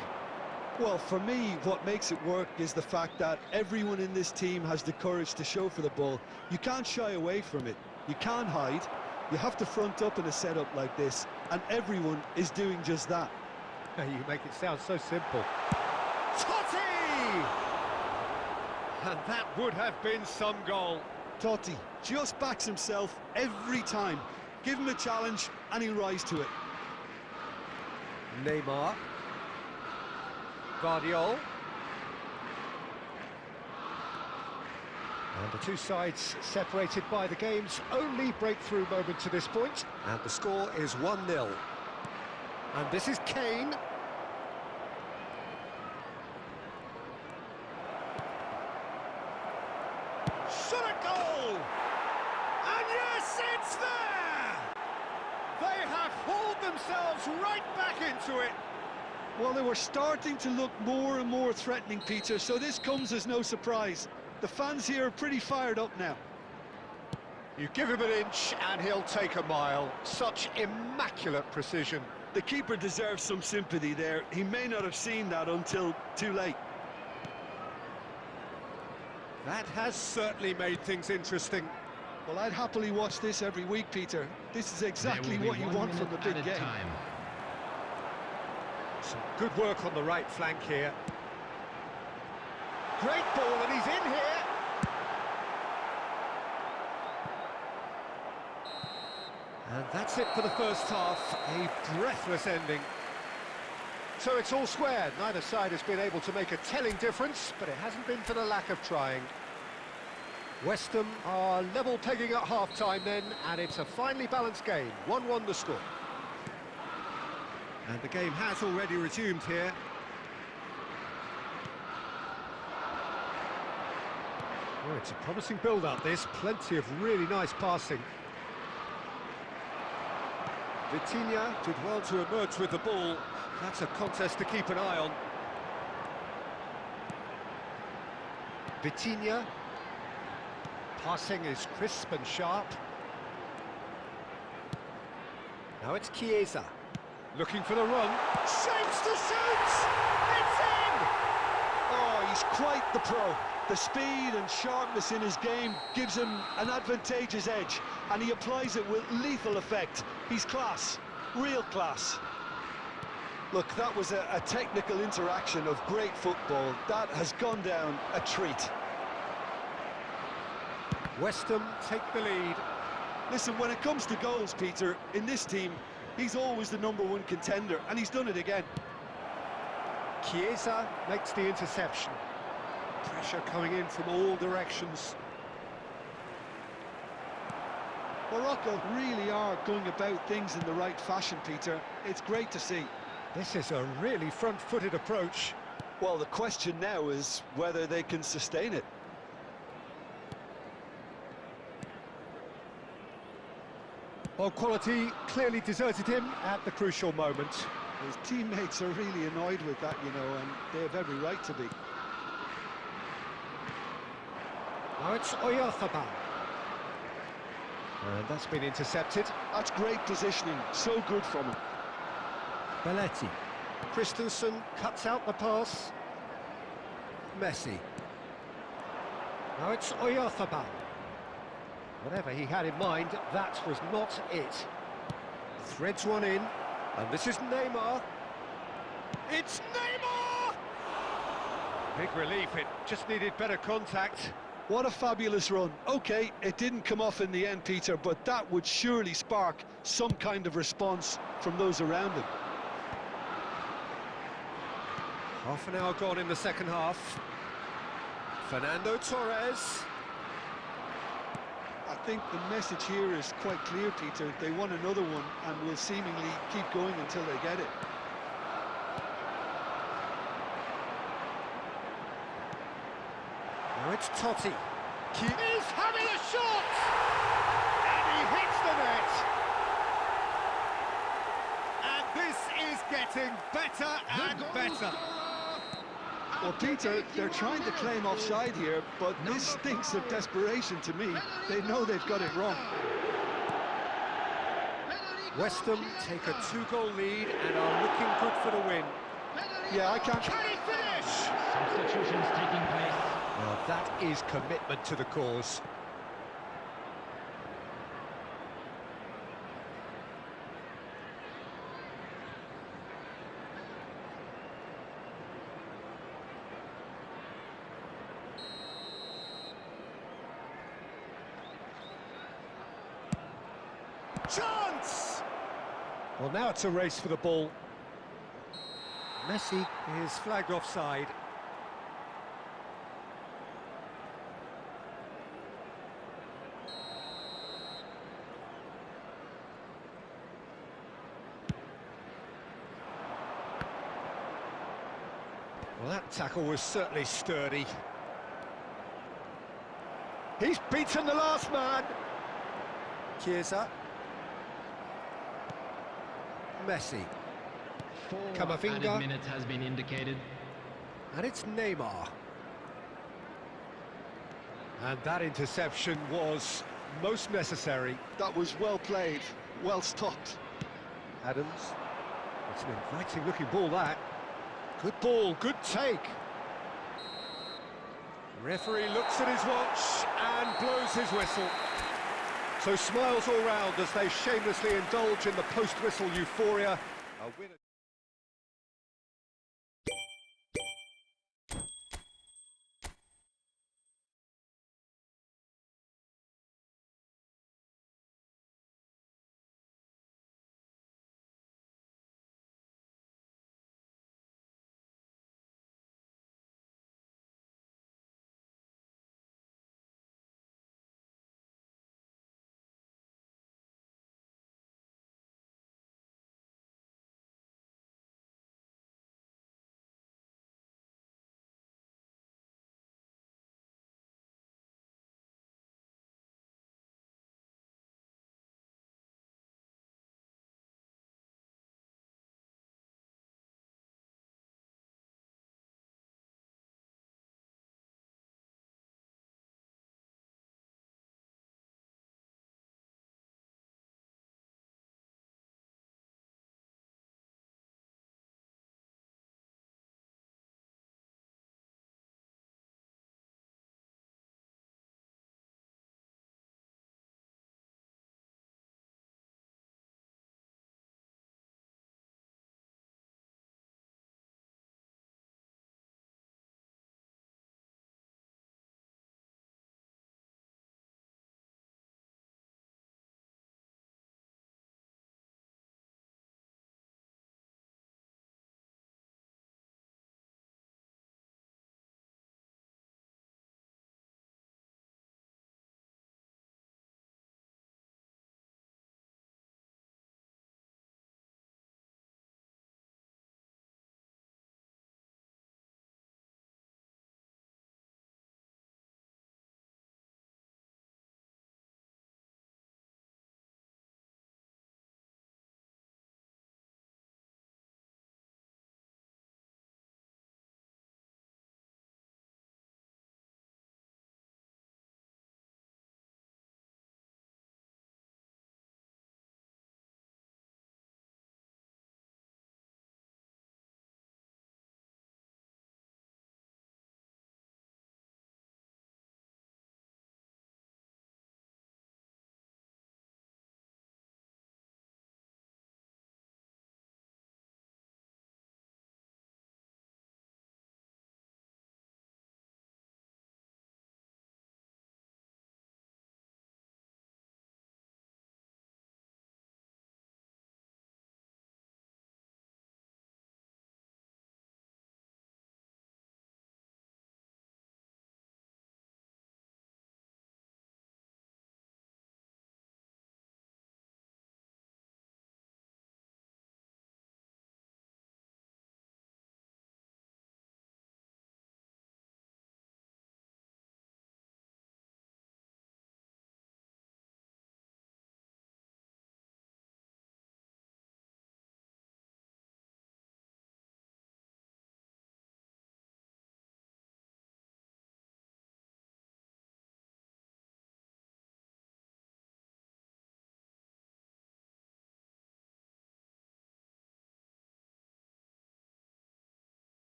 Well, for me, what makes it work is the fact that everyone in this team has the courage to show for the ball. You can't shy away from it. You can't hide. You have to front up in a setup like this, and everyone is doing just that. You make it sound so simple. Totti! And that would have been some goal. Totti just backs himself every time. Give him a challenge, and he'll rise to it. Neymar. Guardiola. And the two sides separated by the game's only breakthrough moment to this point. And the score is 1-0. And this is Kane. Shot a goal! And yes, it's there! They have hauled themselves right back into it. Well, they were starting to look more and more threatening, Peter, so this comes as no surprise. The fans here are pretty fired up now. You give him an inch and he'll take a mile. Such immaculate precision. The keeper deserves some sympathy there. He may not have seen that until too late. That has certainly made things interesting. Well, I'd happily watch this every week, Peter. This is exactly what you want from the big game. Some good work on the right flank here. Great ball, and he's in here. And that's it for the first half, a breathless ending. So it's all square. Neither side has been able to make a telling difference, but it hasn't been for the lack of trying. West Ham are level pegging at half-time then, and it's a finely balanced game. 1-1 the score. And the game has already resumed here. Well, it's a promising build-up, this. Plenty of really nice passing. Vitinha did well to emerge with the ball. That's a contest to keep an eye on. Vitinha. Passing is crisp and sharp. Now it's Chiesa. Looking for the run. Shapes to shoot! It's in! Oh, he's quite the pro. The speed and sharpness in his game gives him an advantageous edge, and he applies it with lethal effect. He's class, real class. Look, that was a technical interaction of great football. That has gone down a treat. West Ham take the lead. Listen, when it comes to goals, Peter, in this team, he's always the #1 contender, and he's done it again. Chiesa makes the interception. Pressure coming in from all directions. Morocco really are going about things in the right fashion, Peter. It's great to see. This is a really front-footed approach. Well, the question now is whether they can sustain it. Well, quality clearly deserted him at the crucial moment. His teammates are really annoyed with that, you know, and they have every right to be. Now it's Oyarzabal. And that's been intercepted. That's great positioning, so good from him. Belletti. Christensen cuts out the pass. Messi. Now it's Oyarzabal. Whatever he had in mind, that was not it. Threads one in, and this is Neymar. It's Neymar! Big relief, it just needed better contact. What a fabulous run. OK, it didn't come off in the end, Peter, but that would surely spark some kind of response from those around him. Half an hour gone in the second half. Fernando Torres. I think the message here is quite clear, Peter. They want another one and will seemingly keep going until they get it. Now it's Totti. He's having a shot! And he hits the net! And this is getting better and better. Well, Peter, they're trying to claim offside here, but this stinks of desperation to me. They know they've got it wrong. West Ham take a 2-goal lead and are looking good for the win. Yeah, I can't... Can he finish? Substitutions taking place. Well, that is commitment to the cause. Chance! Well, now it's a race for the ball. Messi is flagged offside. Well, that tackle was certainly sturdy. He's beaten the last man. Chiesa. Messi. 4 Camavinga. added minutes has been indicated. And it's Neymar. And that interception was most necessary. That was well played, well stopped. Adams. It's an inviting looking ball, that. Good ball, good take. Referee looks at his watch and blows his whistle. So smiles all round as they shamelessly indulge in the post-whistle euphoria. A winner.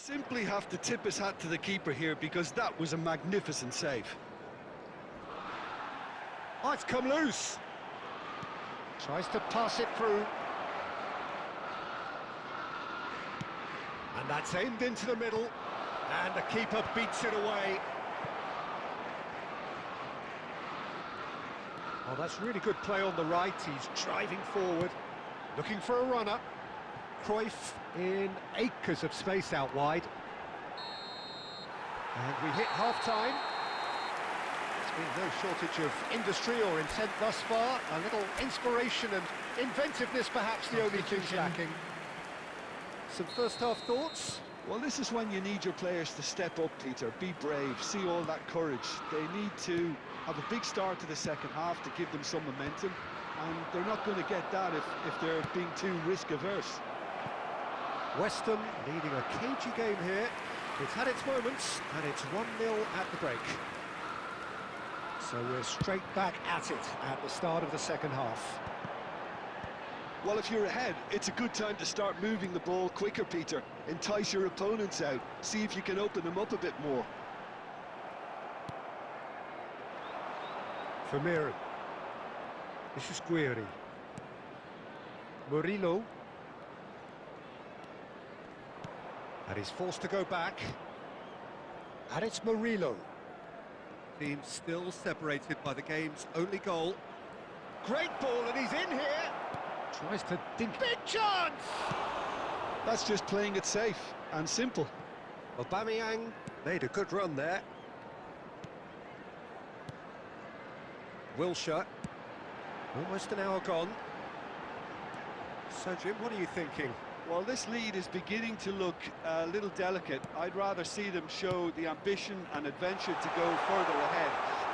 Simply have to tip his hat to the keeper here because that was a magnificent save. Oh, it's come loose. Tries to pass it through. And that's aimed into the middle. And the keeper beats it away. Oh, that's really good play on the right. He's driving forward, looking for a runner. Cruyff in acres of space out wide. And we hit half-time. There's been no shortage of industry or intent thus far. A little inspiration and inventiveness, perhaps the only things lacking. Some first-half thoughts? Well, this is when you need your players to step up, Peter. Be brave, see all that courage. They need to have a big start to the second half to give them some momentum, and they're not going to get that if they're being too risk-averse. West Ham leading a cagey game here. It's had its moments, and it's 1-0 at the break. So we're straight back at it at the start of the second half. Well, if you're ahead, it's a good time to start moving the ball quicker, Peter. Entice your opponents out. See if you can open them up a bit more. Vermeeren. This is Guiri. Murillo. And he's forced to go back. And it's Murillo. Team still separated by the game's only goal. Great ball, and he's in here. Tries to dink. Big chance! That's just playing it safe and simple. Aubameyang made a good run there. Wilshere. Almost an hour gone. So, Jim, what are you thinking? Well, this lead is beginning to look a little delicate. I'd rather see them show the ambition and adventure to go further ahead.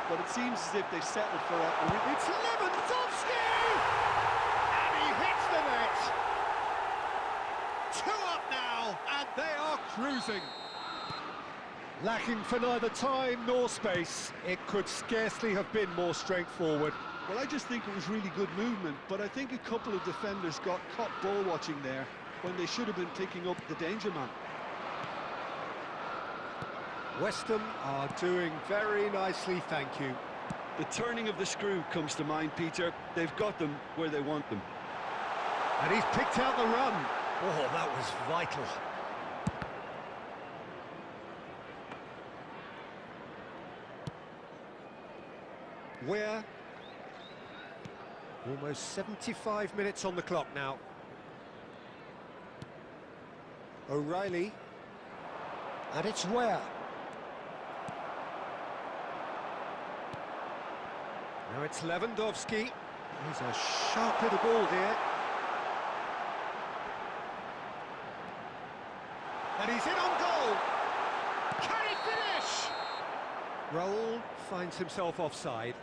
But it seems as if they settled for a... It's Lewandowski! And he hits the net! 2 up now, and they are cruising. Lacking for neither time nor space. It could scarcely have been more straightforward. Well, I just think it was really good movement, but I think a couple of defenders got caught ball watching there when they should have been picking up the danger man. West Ham are doing very nicely, thank you. The turning of the screw comes to mind, Peter. They've got them where they want them. And he's picked out the run. Oh, that was vital. Where? Almost 75 minutes on the clock now. O'Reilly. And it's Where? Now it's Lewandowski. He's a sharp little ball here. And he's in on goal. Can he finish? Raul finds himself offside.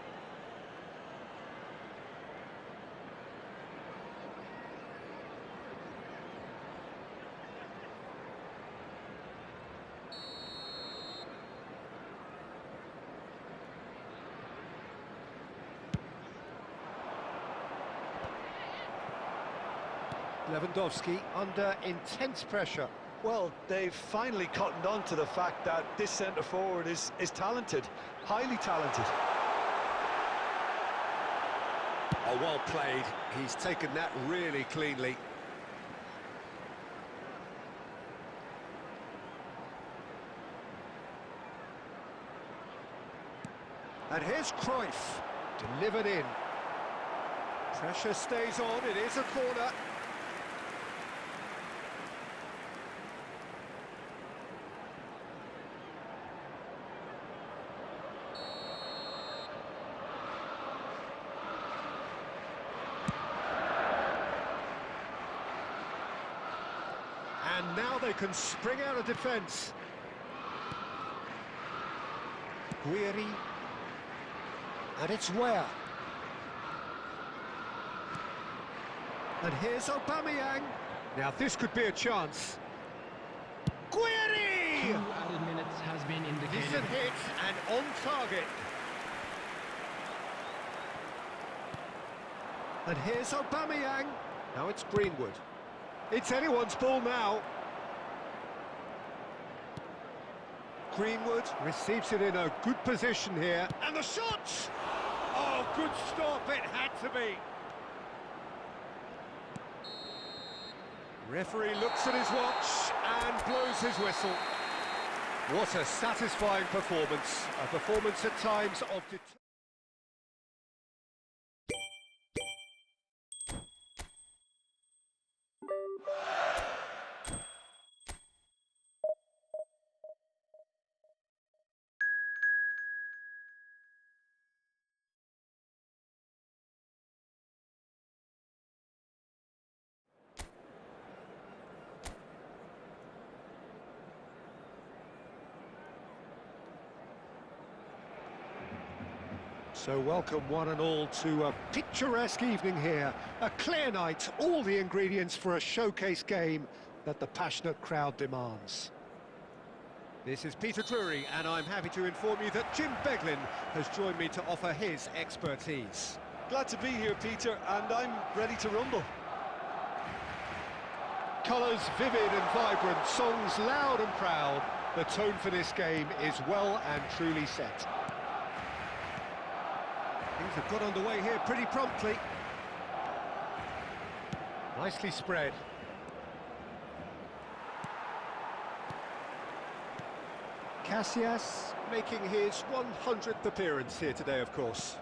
Lewandowski under intense pressure. Well, they've finally cottoned on to the fact that this centre-forward is talented, highly talented. Oh, well played. He's taken that really cleanly. And here's Cruyff, delivered in. Pressure stays on, it is a corner. And now they can spring out of defence. Guiri. And it's Where? And here's Aubameyang. Now this could be a chance. Guiri! 2 added minutes has been indicated. Decent hit and on target. And here's Aubameyang. Now it's Greenwood. It's anyone's ball now. Greenwood receives it in a good position here. And the shot! Oh, good stop, it had to be. Referee looks at his watch and blows his whistle. What a satisfying performance. A performance at times of So welcome one and all to a picturesque evening here. A clear night, all the ingredients for a showcase game that the passionate crowd demands. This is Peter Drury, and I'm happy to inform you that Jim Beglin has joined me to offer his expertise. Glad to be here, Peter, and I'm ready to rumble. Colours vivid and vibrant, songs loud and proud. The tone for this game is well and truly set. Things have got underway here pretty promptly. Nicely spread. Casillas making his 100th appearance here today, of course.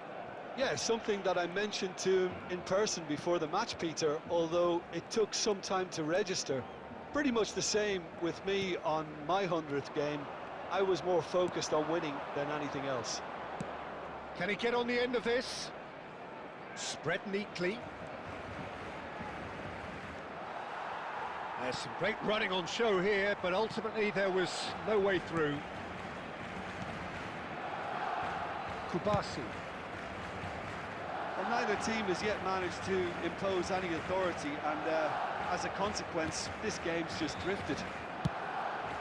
Yeah, something that I mentioned to him in person before the match, Peter, although it took some time to register. Pretty much the same with me on my 100th game. I was more focused on winning than anything else. Can he get on the end of this? Spread neatly. There's some great running on show here, but ultimately there was no way through. Kubasi. And neither team has yet managed to impose any authority, and as a consequence, this game's just drifted.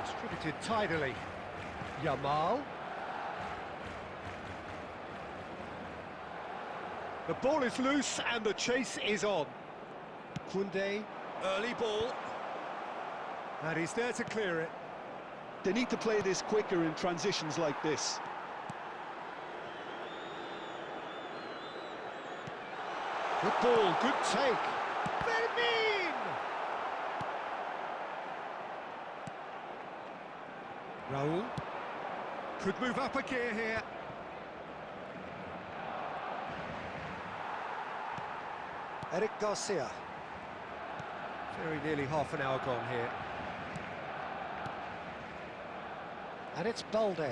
Distributed tidily. Yamal. The ball is loose and the chase is on. Koundé, early ball. And he's there to clear it. They need to play this quicker in transitions like this. Good ball, good take. Fermin! Raul could move up a gear here. Eric Garcia. Very nearly half an hour gone here. And it's Balde.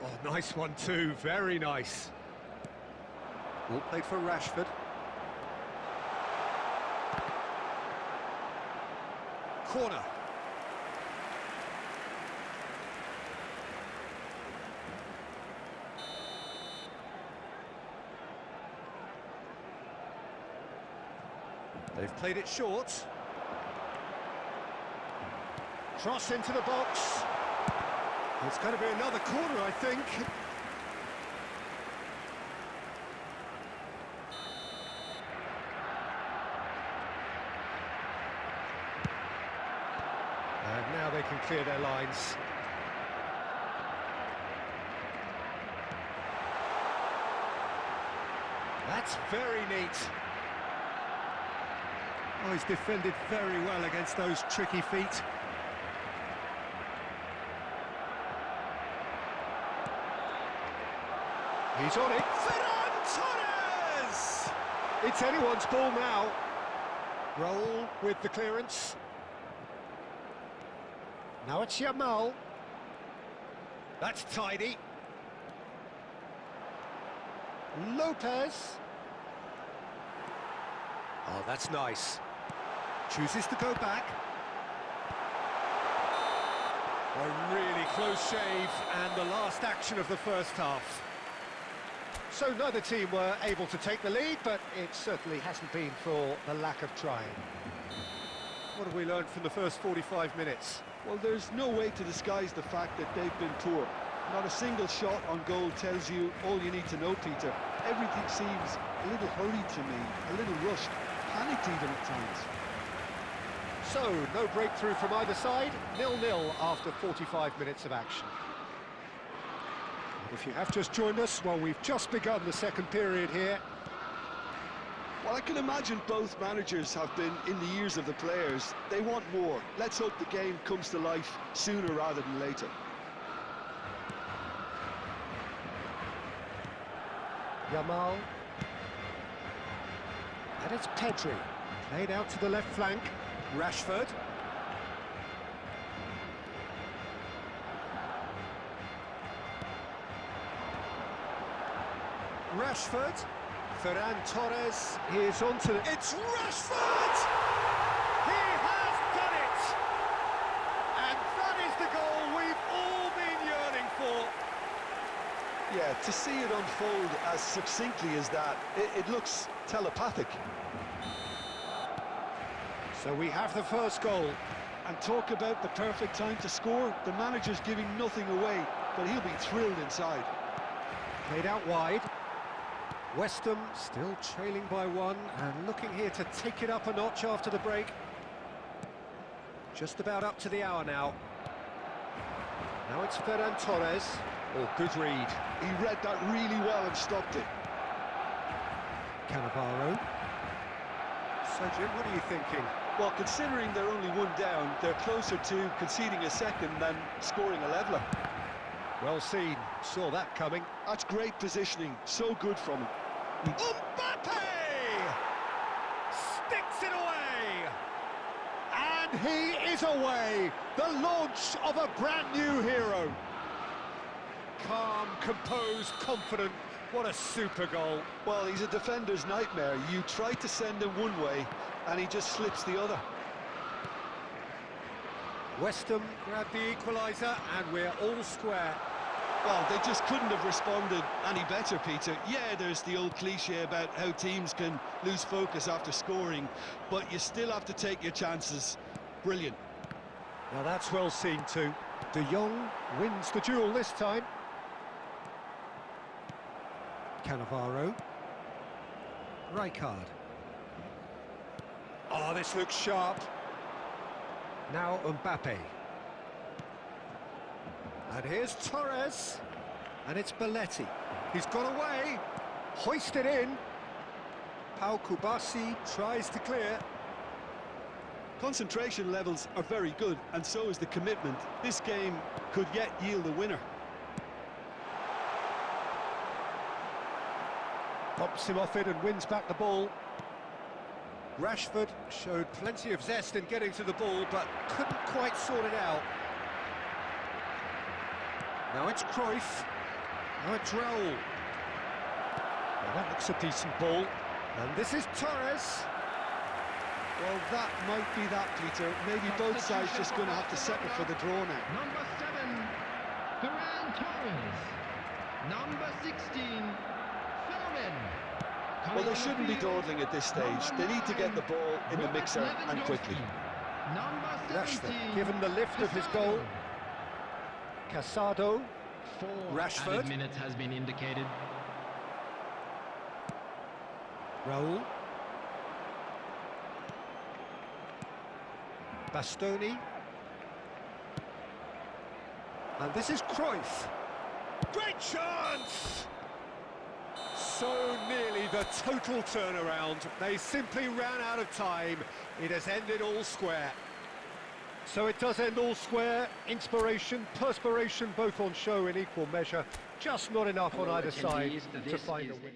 Oh, nice one too, very nice. Ball played for Rashford. Corner. They've played it short. Cross into the box. It's going to be another corner, I think. And now they can clear their lines. That's very neat. Oh, he's defended very well against those tricky feet. He's on it. Ferran Torres! It's anyone's ball now. Raul with the clearance. Now it's Yamal. That's tidy. Lopez. Oh, that's nice. Chooses to go back. A really close shave, and the last action of the first half. So neither team were able to take the lead, but it certainly hasn't been for the lack of trying. What have we learned from the first 45 minutes? Well, there's no way to disguise the fact that they've been poor. Not a single shot on goal tells you all you need to know, Peter. Everything seems a little hurried to me, a little rushed, panicked even at times. So, no breakthrough from either side, 0-0 after 45 minutes of action. And if you have just joined us, well, we've just begun the second period here. Well, I can imagine both managers have been in the ears of the players. They want more. Let's hope the game comes to life sooner rather than later. Yamal. And it's Pedri. Played out to the left flank. Rashford. Rashford. Ferran Torres is onto the... It's Rashford! He has done it! And that is the goal we've all been yearning for. Yeah, to see it unfold as succinctly as that, it looks telepathic. So we have the first goal. And talk about the perfect time to score. The manager's giving nothing away, but he'll be thrilled inside. Played out wide. West Ham still trailing by one and looking here to take it up a notch after the break. Just about up to the hour now. Now it's Ferran Torres. Oh, good read. He read that really well and stopped it. Cannavaro. So, Jim, what are you thinking? Well, considering they're only one down, they're closer to conceding a second than scoring a leveller. Well seen. Saw that coming. That's great positioning. So good from him. Mbappe! Sticks it away! And he is away! The launch of a brand new hero. Calm, composed, confident. What a super goal. Well, he's a defender's nightmare. You try to send him one way, and he just slips the other. West Ham grabbed the equaliser, and we're all square. Well, they just couldn't have responded any better, Peter. Yeah, there's the old cliche about how teams can lose focus after scoring, but you still have to take your chances. Brilliant. Now that's well seen too. De Jong wins the duel this time. Cannavaro. Rijkaard. Oh, this looks sharp. Now Mbappe. And here's Torres. And it's Belletti. He's got away. Hoisted in. Pau Kubasi tries to clear. Concentration levels are very good, and so is the commitment. This game could yet yield a winner. Pops him off it and wins back the ball. Rashford showed plenty of zest in getting to the ball, but couldn't quite sort it out. Now it's Cruyff. Now it's Raul. Now that looks a decent ball. And this is Torres. Well, that might be that, Peter. Maybe both sides just going to have to settle for the draw now. Number 7, Ferran Torres. Number 16, Philbin. Well, they shouldn't be dawdling at this stage. They need to get the ball in the mixer and quickly. Rashford given the lift of his goal. Casado. 4 Rashford. added minutes has been indicated. Raul. Bastoni. And this is Cruyff. Great chance! So nearly the total turnaround. They simply ran out of time. It has ended all square. So it does end all square. Inspiration, perspiration, both on show in equal measure. Just not enough on either side to find a win.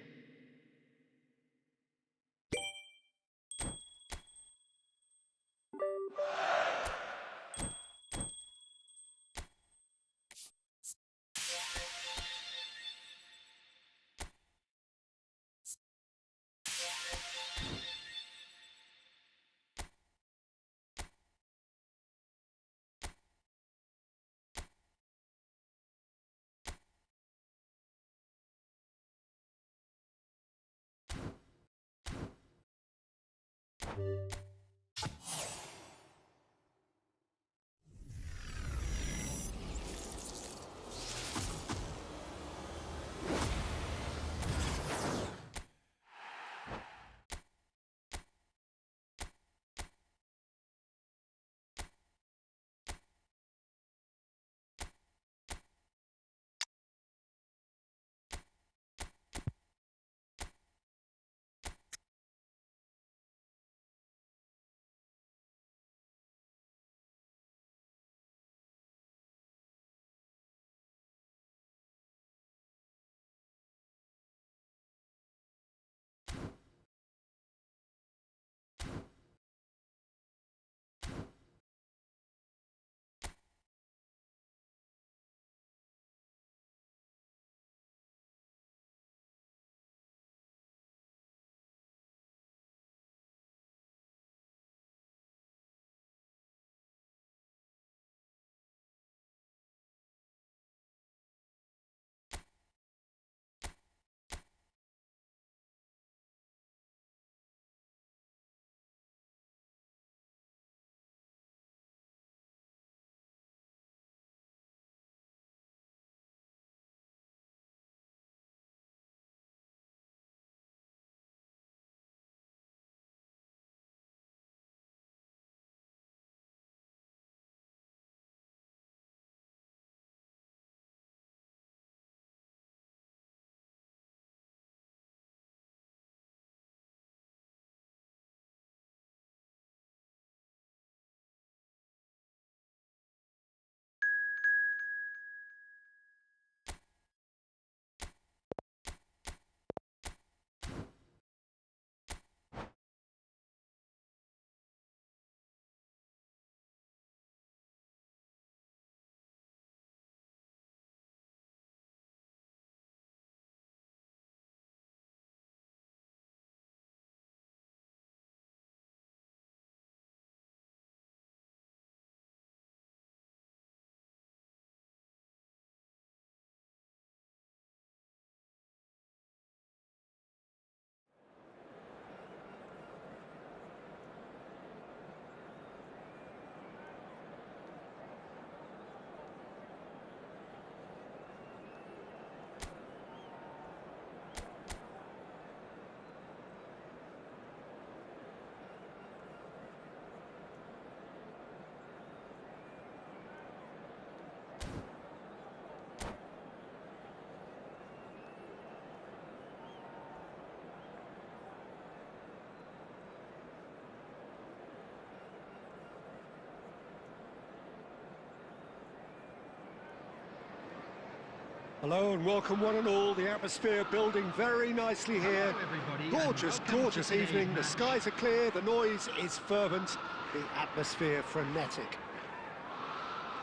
Hello and welcome one and all. The atmosphere building very nicely here. Hello, everybody, Gorgeous, and welcome gorgeous to today's evening. The match. skies are clear, the noise is fervent, the atmosphere frenetic.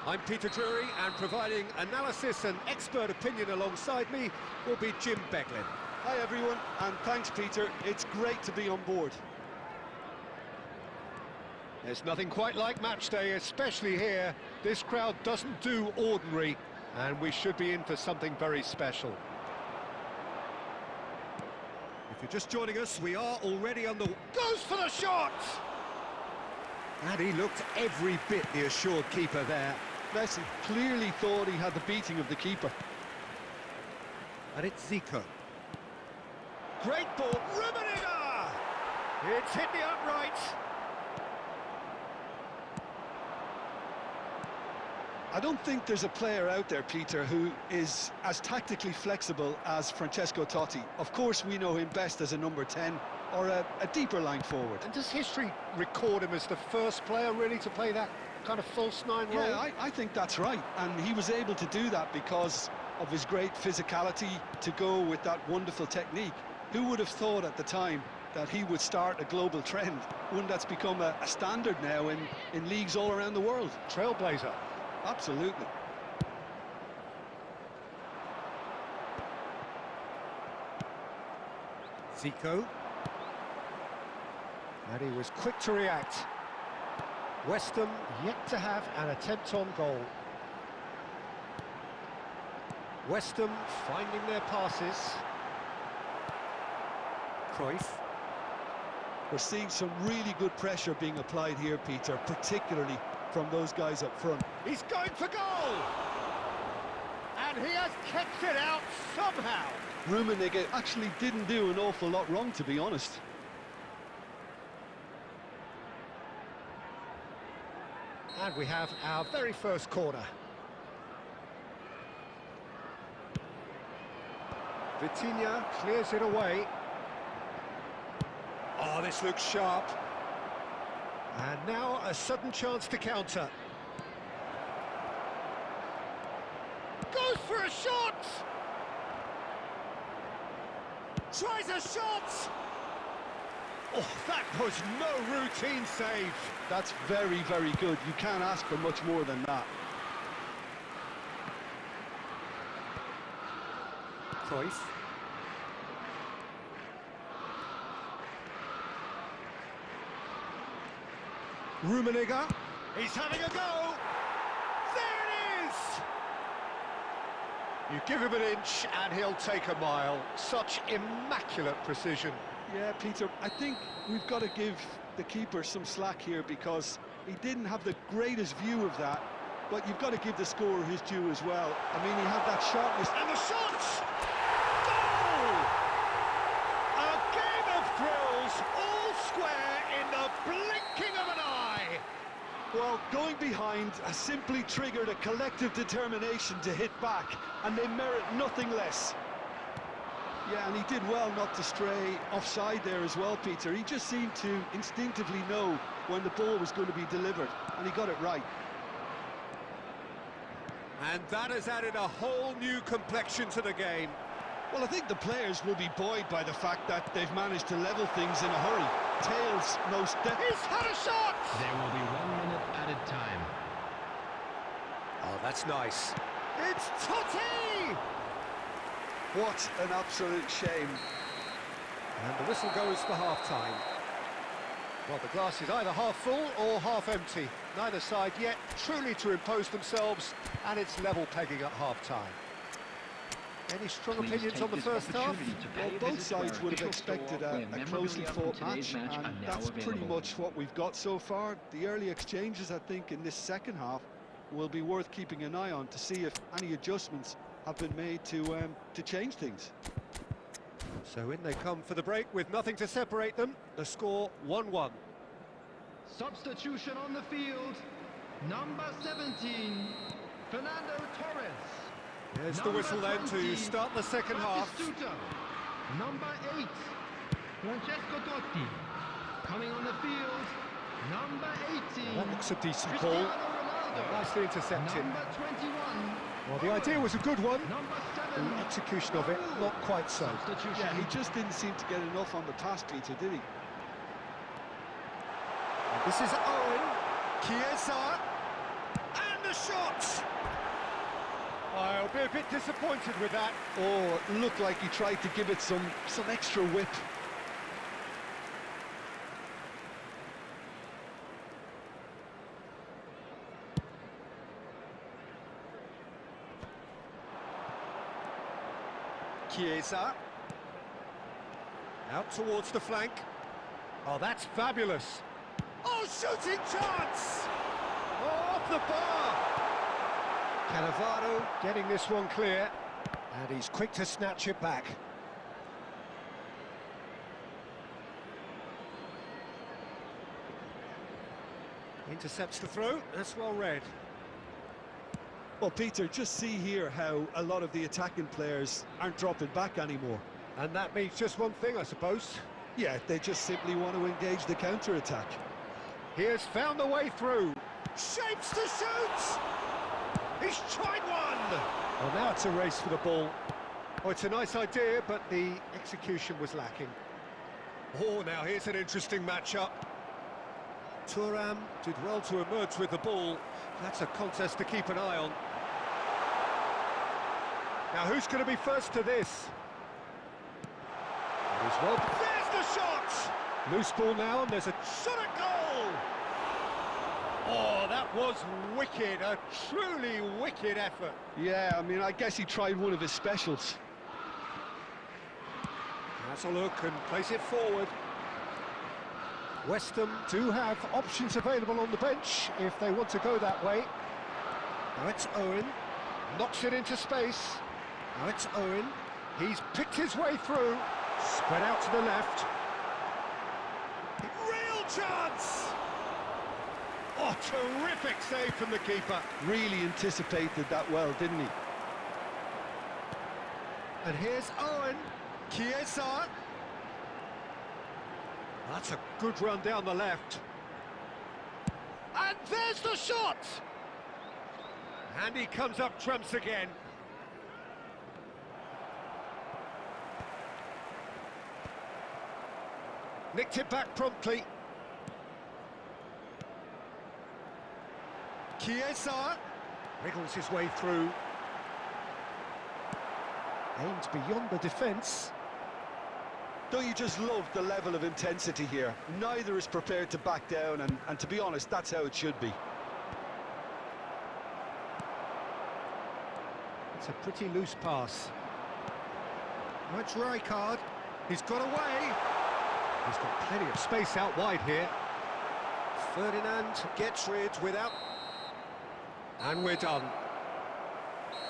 I'm Peter Drury, and providing analysis and expert opinion alongside me will be Jim Beglin. Hi everyone, and thanks Peter. It's great to be on board. There's nothing quite like match day, especially here. This crowd doesn't do ordinary, and we should be in for something very special. If you're just joining us, we are already on the... Goes for the shot! And he looked every bit the assured keeper there. Messi clearly thought he had the beating of the keeper. And it's Zico. Great ball, Rummenigge! It's hit the upright. I don't think there's a player out there, Peter, who is as tactically flexible as Francesco Totti. Of course, we know him best as a number 10 or a deeper line forward. And does history record him as the first player really to play that kind of false nine role? Yeah, I think that's right. And he was able to do that because of his great physicality to go with that wonderful technique. Who would have thought at the time that he would start a global trend, one that's become a standard now in leagues all around the world? Trailblazer. Absolutely. Zico. And he was quick to react. West Ham yet to have an attempt on goal. West Ham finding their passes. Cruyff. We're seeing some really good pressure being applied here, Peter, particularly from those guys up front. He's going for goal! And he has kept it out somehow. Rummenigge actually didn't do an awful lot wrong, to be honest. And we have our very first corner. Vitinha clears it away. Oh, this looks sharp. And now a sudden chance to counter. Goes for a shot! Tries a shot! Oh, that was no routine save. That's very, very good. You can't ask for much more than that. Cruyff. Rummenigge. He's having a go. There it is! You give him an inch and he'll take a mile. Such immaculate precision. Yeah, Peter, I think we've got to give the keeper some slack here because he didn't have the greatest view of that, but you've got to give the scorer his due as well. I mean, he had that sharpness. And the shot! Goal! A game of thrills, all square in the blinking of an eye. Well, going behind has simply triggered a collective determination to hit back, and they merit nothing less. Yeah, and he did well not to stray offside there as well, Peter. He just seemed to instinctively know when the ball was going to be delivered, and he got it right. And that has added a whole new complexion to the game. Well, I think the players will be buoyed by the fact that they've managed to level things in a hurry. Tails most definitely. He's had a shot! There will be 1 minute added time. Oh, that's nice. It's Totti! What an absolute shame. And the whistle goes for half-time. Well, the glass is either half full or half empty. Neither side yet truly to impose themselves, and it's level pegging at half-time. Any strong opinions on the first half? Well, both sides would have expected a closely fought match, and that's pretty much what we've got so far. The early exchanges, I think, in this second half will be worth keeping an eye on to see if any adjustments have been made to change things. So in they come for the break with nothing to separate them. The score 1-1. Substitution on the field. Number 17, Fernando Torres. There's the whistle then to start the second half. Batistuta. Number 8, Francesco Totti. Coming on the field, number 18. That looks a decent Cristiano ball. Ronaldo. Nicely intercepted. Number 21, Well, the idea was a good one. Number The 7. execution of it, not quite so. Substitution. Yeah, he just didn't seem to get enough on the pass, Peter, did he? This is Owen. Chiesa. And the shot! I'll be a bit disappointed with that. Oh, it looked like he tried to give it some extra whip. Chiesa. Out towards the flank. Oh, that's fabulous. Oh, shooting chance! Oh, off the bar! Cannavaro getting this one clear. And he's quick to snatch it back. Intercepts the throw, that's well read. Well, Peter, just see here how a lot of the attacking players aren't dropping back anymore. And that means just one thing, I suppose. Yeah, they just simply want to engage the counter-attack. He has found the way through. Shapes to shoot! He's tried one! Well, now it's a race for the ball. Oh, it's a nice idea, but the execution was lacking. Oh, now here's an interesting matchup. Thuram did well to emerge with the ball. That's a contest to keep an eye on. Now, who's going to be first to this? It is well. There's the shot! Loose ball now, and there's a shot at goal! Oh, that was wicked, a truly wicked effort. Yeah, I mean, I guess he tried one of his specials. That's a look and place it forward. West Ham do have options available on the bench if they want to go that way. Now it's Owen, knocks it into space. Now it's Owen, he's picked his way through, spread out to the left. Real chance! Oh, terrific save from the keeper. Really anticipated that well, didn't he? And here's Owen, Chiesa. That's a good run down the left. And there's the shot! And he comes up trumps again. Nicked it back promptly. Chiesa wriggles his way through. Aims beyond the defence. Don't you just love the level of intensity here? Neither is prepared to back down, and to be honest, that's how it should be. It's a pretty loose pass. Now it's Rijkaard. He's got away. He's got plenty of space out wide here. Ferdinand gets rid without... And we're done.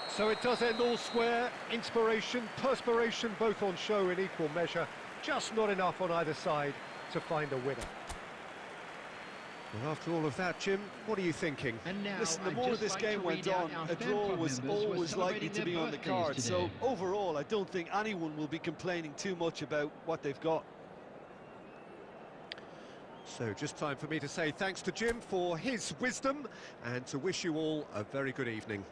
So it does end all square. Inspiration, perspiration, both on show in equal measure. Just not enough on either side to find a winner. Well, after all of that, Jim, what are you thinking? And now, Listen, the I'd more just this like game to went read out on, our a fan draw club was members who are always likely celebrating to be their on the birthdays card. today. So overall, I don't think anyone will be complaining too much about what they've got. So just time for me to say thanks to Jim for his wisdom and to wish you all a very good evening.